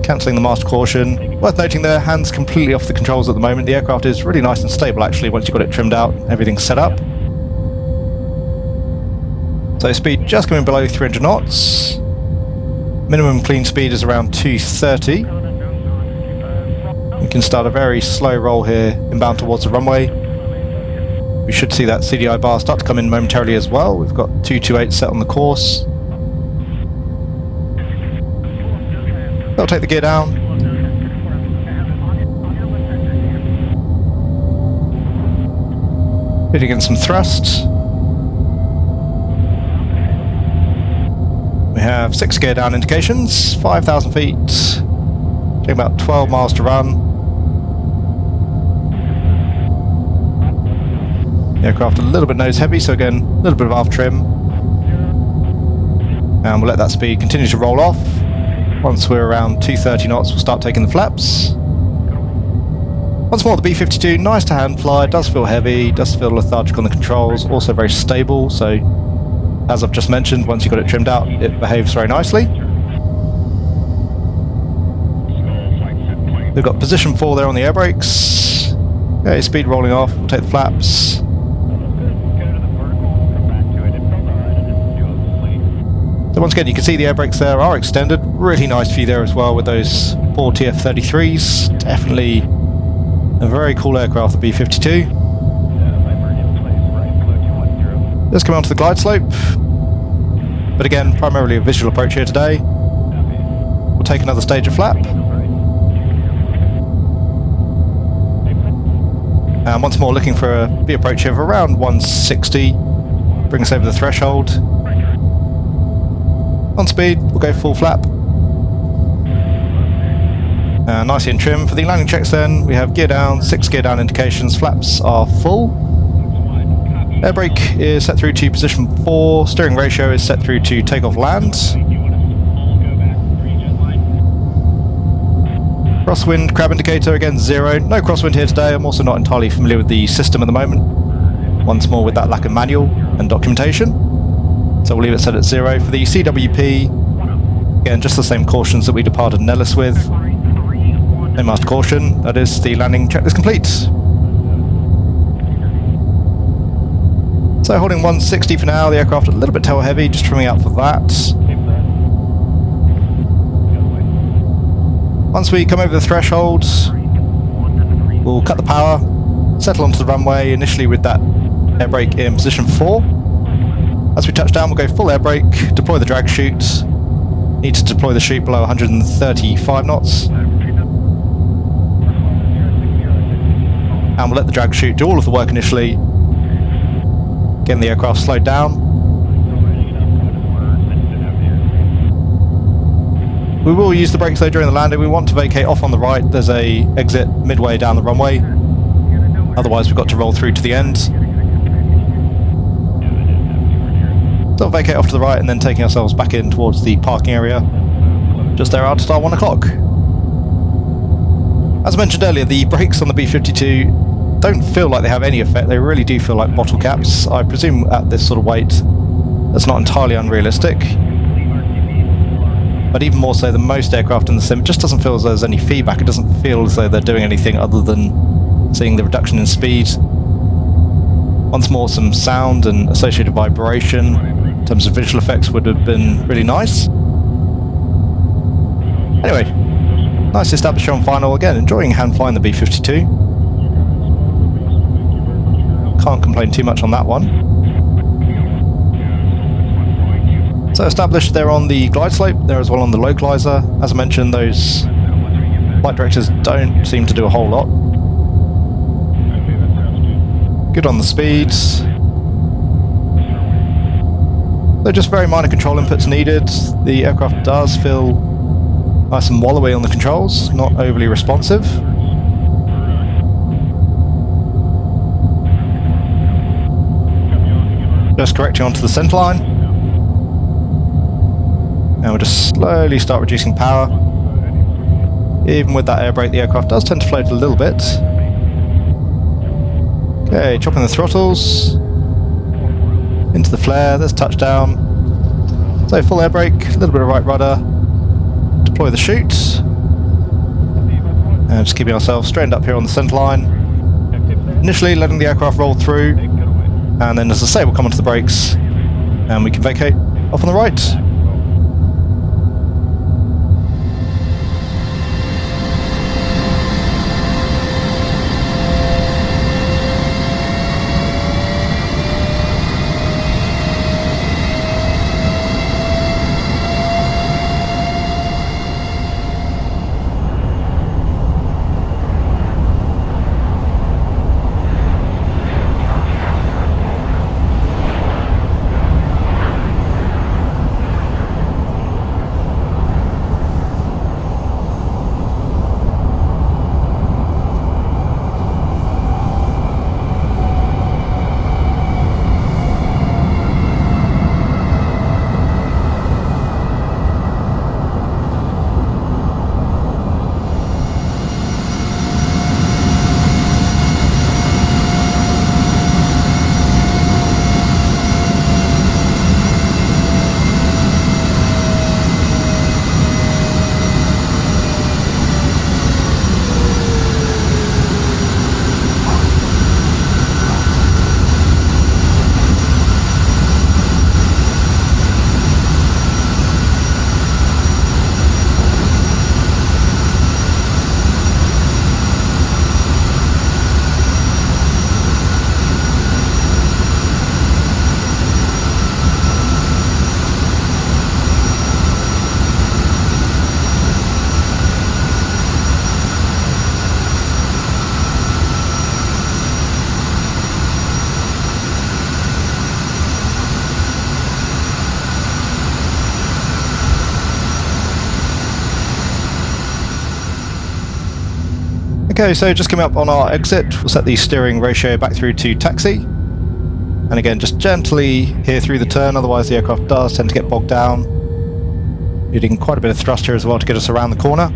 A: Cancelling the master caution. Worth noting there, hands completely off the controls at the moment. The aircraft is really nice and stable actually once you've got it trimmed out, everything's set up. So speed just coming below 300 knots. Minimum clean speed is around 230. We can start a very slow roll here inbound towards the runway. We should see that CDI bar start to come in momentarily as well. We've got 228 set on the course. I'll take the gear down. Hitting in some thrust. We have 6 gear down indications, 5,000 feet, taking about 12 miles to run. The aircraft a little bit nose heavy, so again, a little bit of aft trim. And we'll let that speed continue to roll off. Once we're around 230 knots, we'll start taking the flaps. Once more, the B-52, nice to hand fly, does feel heavy, does feel lethargic on the controls, also very stable, so as I've just mentioned, once you've got it trimmed out, it behaves very nicely. We've got position 4 there on the air brakes. Okay, speed rolling off, we'll take the flaps. So once again, you can see the air brakes there are extended. Really nice view there as well with those 4 TF-33s. Definitely a very cool aircraft, the B-52. Let's come on to the glide slope. But again, primarily a visual approach here today. We'll take another stage of flap. And once more looking for a V approach here of around 160. Bring us over the threshold. On speed, we'll go full flap. Nicely in trim. For the landing checks then, we have gear down, 6 gear down indications, flaps are full. Air brake is set through to position 4, steering ratio is set through to takeoff land. Crosswind, crab indicator, again 0. No crosswind here today, I'm also not entirely familiar with the system at the moment. Once more with that lack of manual and documentation. So we'll leave it set at 0. For the CWP, again just the same cautions that we departed Nellis with. No master caution, that is the landing checklist complete. So holding 160 for now, the aircraft a little bit tail heavy, just trimming out for that. Once we come over the threshold, we'll cut the power, settle onto the runway, initially with that air brake in position 4. As we touch down, we'll go full air brake, deploy the drag chute. Need to deploy the chute below 135 knots. And we'll let the drag chute do all of the work initially, getting the aircraft slowed down. We will use the brakes though during the landing. We want to vacate off on the right. There's a exit midway down the runway. Otherwise we've got to roll through to the end. So vacate off to the right and then taking ourselves back in towards the parking area. Just there after star 1 o'clock. As I mentioned earlier, the brakes on the B-52 don't feel like they have any effect. They really do feel like bottle caps. I presume at this sort of weight that's not entirely unrealistic. But even more so than most aircraft in the sim, it just doesn't feel as though there's any feedback. It doesn't feel as though they're doing anything other than seeing the reduction in speed. Once more, some sound and associated vibration in terms of visual effects would have been really nice. Anyway, nice established show on final. Again, enjoying hand flying the B-52. Can't complain too much on that one. So established there on the glide slope, there as well on the localizer. As I mentioned, those flight directors don't seem to do a whole lot. Good on the speeds. So just very minor control inputs needed. The aircraft does feel nice and wallowy on the controls, not overly responsive. Just correcting onto the centre line. And we'll just slowly start reducing power. Even with that air brake, the aircraft does tend to float a little bit. Okay, chopping the throttles. Into the flare, there's touchdown. So full air brake, a little bit of right rudder. Deploy the chute. And just keeping ourselves straightened up here on the centre line. Initially letting the aircraft roll through. And then, as I say, we'll come onto the brakes. And we can vacate off on the right. Okay, so just coming up on our exit, we'll set the steering ratio back through to taxi. And again, just gently here through the turn, otherwise the aircraft does tend to get bogged down. Needing quite a bit of thrust here as well to get us around the corner.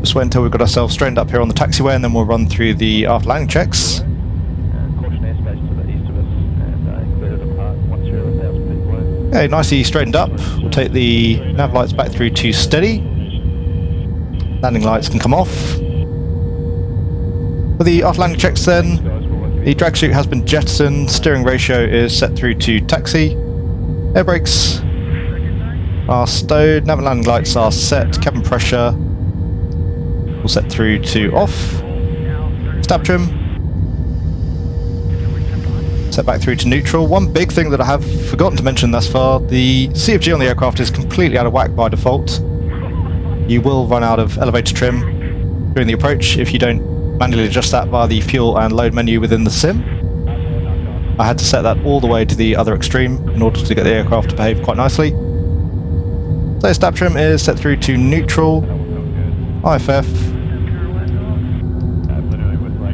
A: Just wait until we've got ourselves straightened up here on the taxiway, and then we'll run through the after landing checks. Okay, nicely straightened up. We'll take the nav lights back through to steady. landing lights can come off. For the after landing checks then, the drag chute has been jettisoned, steering ratio is set through to taxi, air brakes are stowed, nav and landing lights are set, cabin pressure will set through to off, stab trim set back through to neutral. One big thing that I have forgotten to mention thus far, the CFG on the aircraft is completely out of whack by default. You will run out of elevator trim during the approach if you don't manually adjust that via the fuel and load menu within the sim. I had to set that all the way to the other extreme in order to get the aircraft to behave quite nicely. So stab trim is set through to neutral, IFF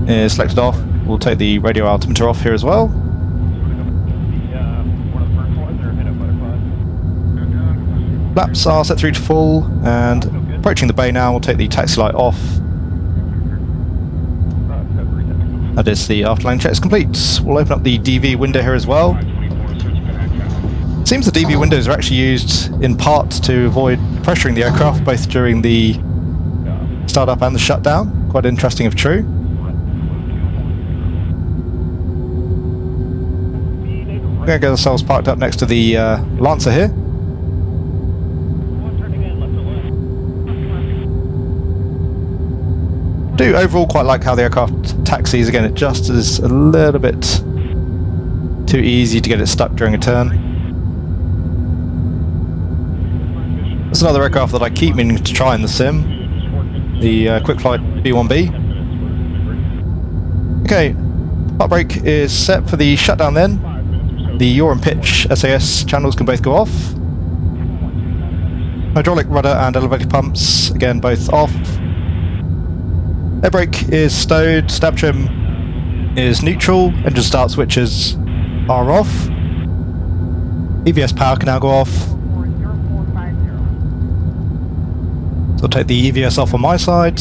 A: is selected off. We'll take the radio altimeter off here as well. Flaps are set through to full, and approaching the bay now, we'll take the taxi light off. That is the after landing check is complete. We'll open up the DV window here as well. It seems the DV windows are actually used in part to avoid pressuring the aircraft both during the startup and the shutdown. Quite interesting if true. We're going to get ourselves parked up next to the Lancer here. I do overall quite like how the aircraft taxis. Again, it just is a little bit too easy to get it stuck during a turn. There's another aircraft that I keep meaning to try in the sim, the Quick Flight B-1B. Okay, part brake is set for the shutdown then. The yaw and pitch SAS channels can both go off. Hydraulic rudder and elevator pumps, again, both off. Air brake is stowed, stab trim is neutral, engine start switches are off. EVS power can now go off. So I'll take the EVS off on my side.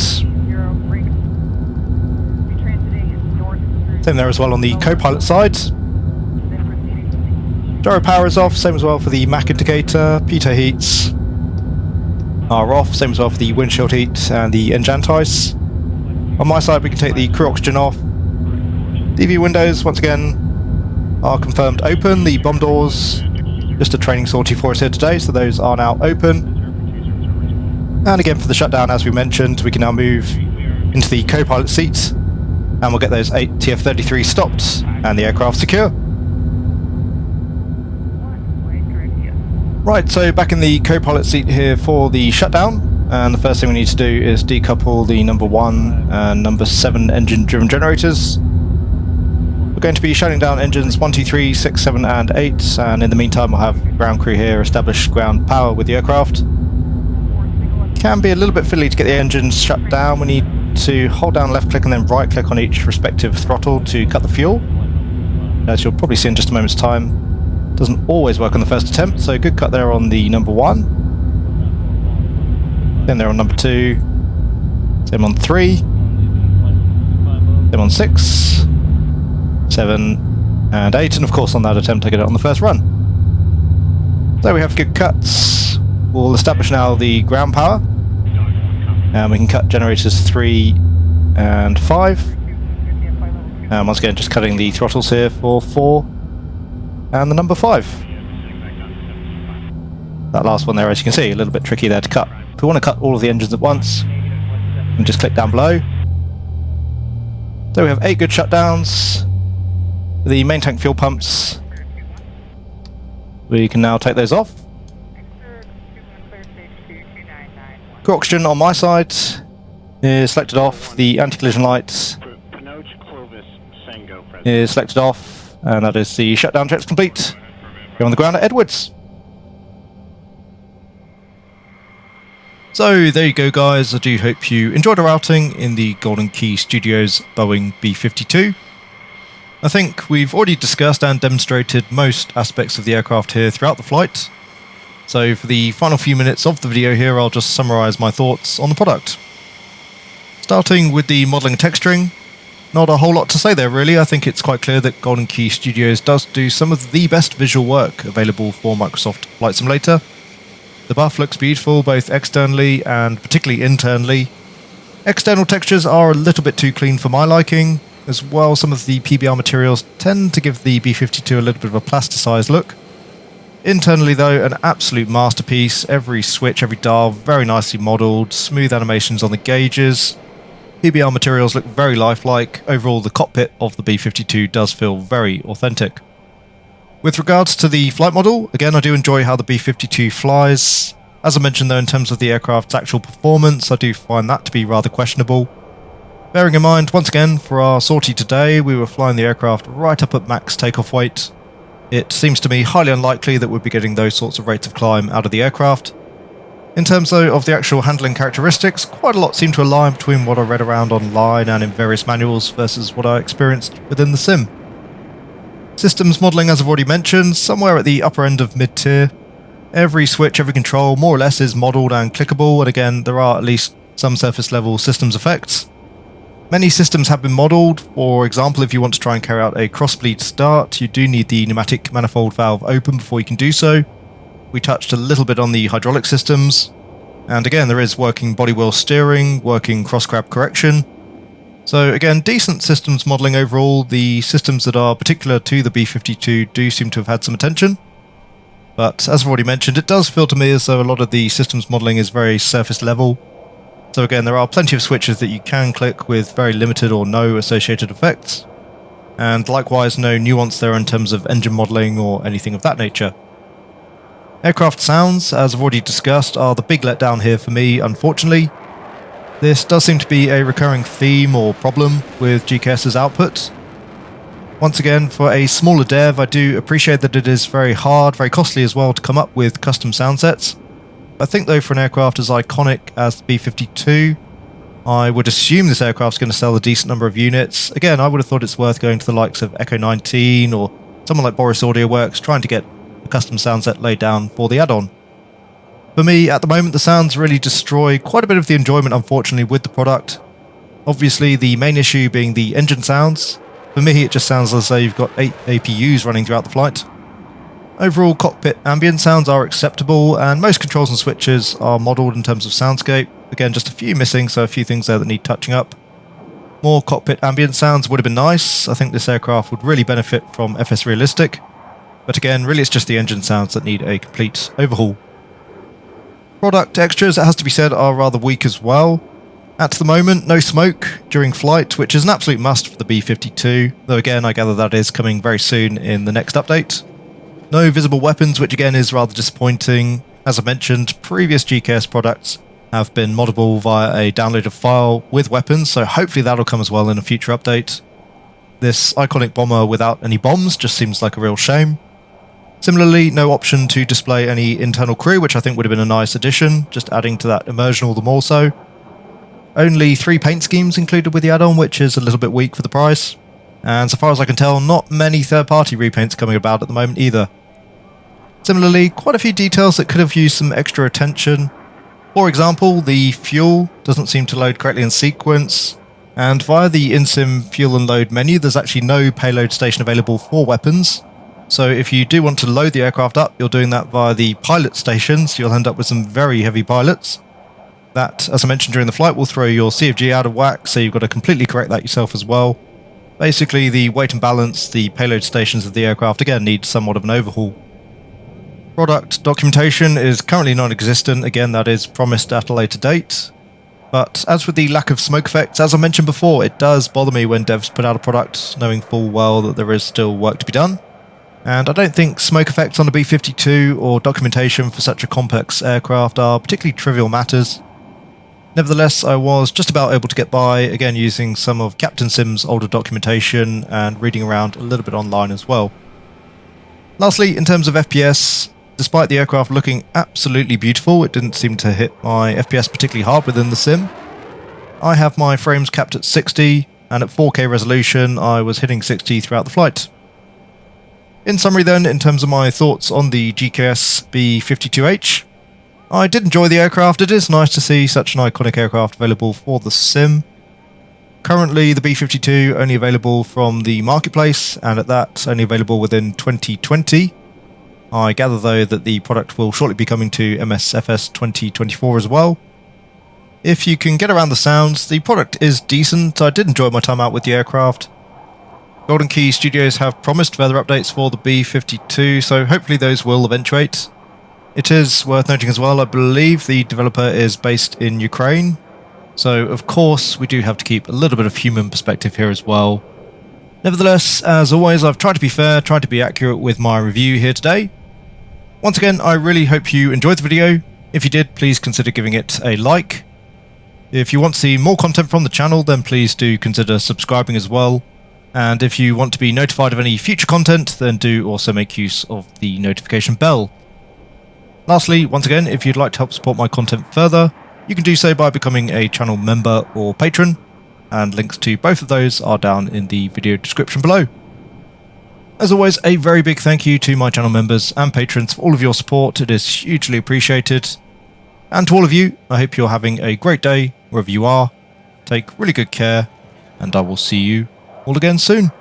A: Same there as well on the co-pilot side. Gyro power is off, same as well for the MAC indicator. pitot heats are off, same as well for the windshield heat and the engine anti-ice. On my side we can take the crew oxygen off. DV windows once again are confirmed open. The bomb doors, just a training sortie for us here today, so those are now open. And again for the shutdown, as we mentioned, we can now move into the co-pilot seat and we'll get those 8 TF-33 stopped and the aircraft secure. Right, so back in the co-pilot seat here for the shutdown. And the first thing we need to do is decouple the number 1 and number 7 engine-driven generators. We're going to be shutting down engines 1, 2, 3, 6, 7 and 8, and in the meantime we'll have ground crew here establish ground power with the aircraft. It can be a little bit fiddly to get the engines shut down. We need to hold down left click and then right click on each respective throttle to cut the fuel. As you'll probably see in just a moment's time, it doesn't always work on the first attempt, so good cut there on the number 1. Then they're on number 2, same on 3, same on 6, 7 and 8, and of course on that attempt I get it on the first run. So we have good cuts. We'll establish now the ground power, and we can cut generators 3 and 5. And once again just cutting the throttles here for 4 and the number 5. That last one there, as you can see, a little bit tricky there to cut. If we want to cut all of the engines at once, we can just click down below. So we have 8 good shutdowns. The main tank fuel pumps, we can now take those off. Crew oxygen on my side is selected off. The anti-collision light is selected off, and that is the shutdown checks complete. We're on the ground at Edwards. So there you go guys, I do hope you enjoyed our outing in the Golden Key Studios Boeing B-52. I think we've already discussed and demonstrated most aspects of the aircraft here throughout the flight. So for the final few minutes of the video here, I'll just summarise my thoughts on the product. Starting with the modelling and texturing, not a whole lot to say there really. I think it's quite clear that Golden Key Studios does do some of the best visual work available for Microsoft Flight Simulator. The buff looks beautiful both externally and particularly internally. External textures are a little bit too clean for my liking. As well, some of the PBR materials tend to give the B-52 a little bit of a plasticized look. Internally though, an absolute masterpiece. Every switch, every dial, very nicely modelled, smooth animations on the gauges. PBR materials look very lifelike. Overall, the cockpit of the B-52 does feel very authentic. With regards to the flight model, again I do enjoy how the B-52 flies. As I mentioned though, in terms of the aircraft's actual performance, I do find that to be rather questionable. Bearing in mind, once again, for our sortie today, we were flying the aircraft right up at max takeoff weight. It seems to me highly unlikely that we'd be getting those sorts of rates of climb out of the aircraft. In terms though of the actual handling characteristics, quite a lot seem to align between what I read around online and in various manuals versus what I experienced within the sim. Systems modelling, as I've already mentioned, somewhere at the upper end of mid-tier. Every switch, every control more or less is modelled and clickable, and again there are at least some surface level systems effects. Many systems have been modelled. For example, if you want to try and carry out a cross-bleed start, you do need the pneumatic manifold valve open before you can do so. We touched a little bit on the hydraulic systems, and again there is working body wheel steering, working cross-crab correction. So again, decent systems modelling overall. The systems that are particular to the B-52 do seem to have had some attention. But as I've already mentioned, it does feel to me as though a lot of the systems modelling is very surface level. So again, there are plenty of switches that you can click with very limited or no associated effects. And likewise, no nuance there in terms of engine modelling or anything of that nature. Aircraft sounds, as I've already discussed, are the big letdown here for me, unfortunately. This does seem to be a recurring theme or problem with GKS's output. Once again, for a smaller dev, I do appreciate that it is very hard, very costly as well, to come up with custom sound sets. I think though for an aircraft as iconic as the B-52, I would assume this aircraft's going to sell a decent number of units. Again, I would have thought it's worth going to the likes of Echo 19 or someone like Boris Audio Works, trying to get a custom sound set laid down for the add-on. For me, at the moment, the sounds really destroy quite a bit of the enjoyment, unfortunately, with the product. Obviously, the main issue being the engine sounds. For me, it just sounds as though you've got 8 APUs running throughout the flight. Overall, cockpit ambient sounds are acceptable, and most controls and switches are modelled in terms of soundscape. Again, just a few missing, so a few things there that need touching up. More cockpit ambient sounds would have been nice. I think this aircraft would really benefit from FS Realistic. But again, really it's just the engine sounds that need a complete overhaul. Product extras, it has to be said, are rather weak as well. At the moment, no smoke during flight, which is an absolute must for the B-52, though again I gather that is coming very soon in the next update. No visible weapons, which again is rather disappointing. As I mentioned, previous GKS products have been moddable via a downloaded file with weapons, so hopefully that'll come as well in a future update. This iconic bomber without any bombs just seems like a real shame. Similarly, no option to display any internal crew, which I think would have been a nice addition, just adding to that immersion all the more so. Only 3 paint schemes included with the add-on, which is a little bit weak for the price. And so far as I can tell, not many third-party repaints coming about at the moment either. Similarly, quite a few details that could have used some extra attention. For example, the fuel doesn't seem to load correctly in sequence, and via the in-sim fuel and load menu there's actually no payload station available for weapons. So if you do want to load the aircraft up, you're doing that via the pilot stations. You'll end up with some very heavy pilots. That, as I mentioned during the flight, will throw your CFG out of whack, so you've got to completely correct that yourself as well. Basically, the weight and balance, the payload stations of the aircraft, again, need somewhat of an overhaul. Product documentation is currently non-existent. Again, that is promised at a later date. But as with the lack of smoke effects, as I mentioned before, it does bother me when devs put out a product knowing full well that there is still work to be done. And I don't think smoke effects on the B-52 or documentation for such a complex aircraft are particularly trivial matters. Nevertheless, I was just about able to get by, again using some of Captain Sim's older documentation and reading around a little bit online as well. Lastly, in terms of FPS, despite the aircraft looking absolutely beautiful, it didn't seem to hit my FPS particularly hard within the sim. I have my frames capped at 60, and at 4K resolution I was hitting 60 throughout the flight. In summary then, in terms of my thoughts on the GKS B-52H, I did enjoy the aircraft. It is nice to see such an iconic aircraft available for the sim. Currently the B-52 only available from the marketplace, and at that only available within 2020. I gather though that the product will shortly be coming to MSFS 2024 as well. If you can get around the sounds, the product is decent. I did enjoy my time out with the aircraft. Golden Key Studios have promised further updates for the B-52, so hopefully those will eventuate. It is worth noting as well, I believe the developer is based in Ukraine, so of course we do have to keep a little bit of human perspective here as well. Nevertheless, as always, I've tried to be fair, tried to be accurate with my review here today. Once again, I really hope you enjoyed the video. If you did, please consider giving it a like. If you want to see more content from the channel, then please do consider subscribing as well. And if you want to be notified of any future content, then do also make use of the notification bell. Lastly, once again, if you'd like to help support my content further, you can do so by becoming a channel member or patron, and links to both of those are down in the video description below. As always, a very big thank you to my channel members and patrons for all of your support. It is hugely appreciated. And to all of you, I hope you're having a great day wherever you are. Take really good care, and I will see you all again soon.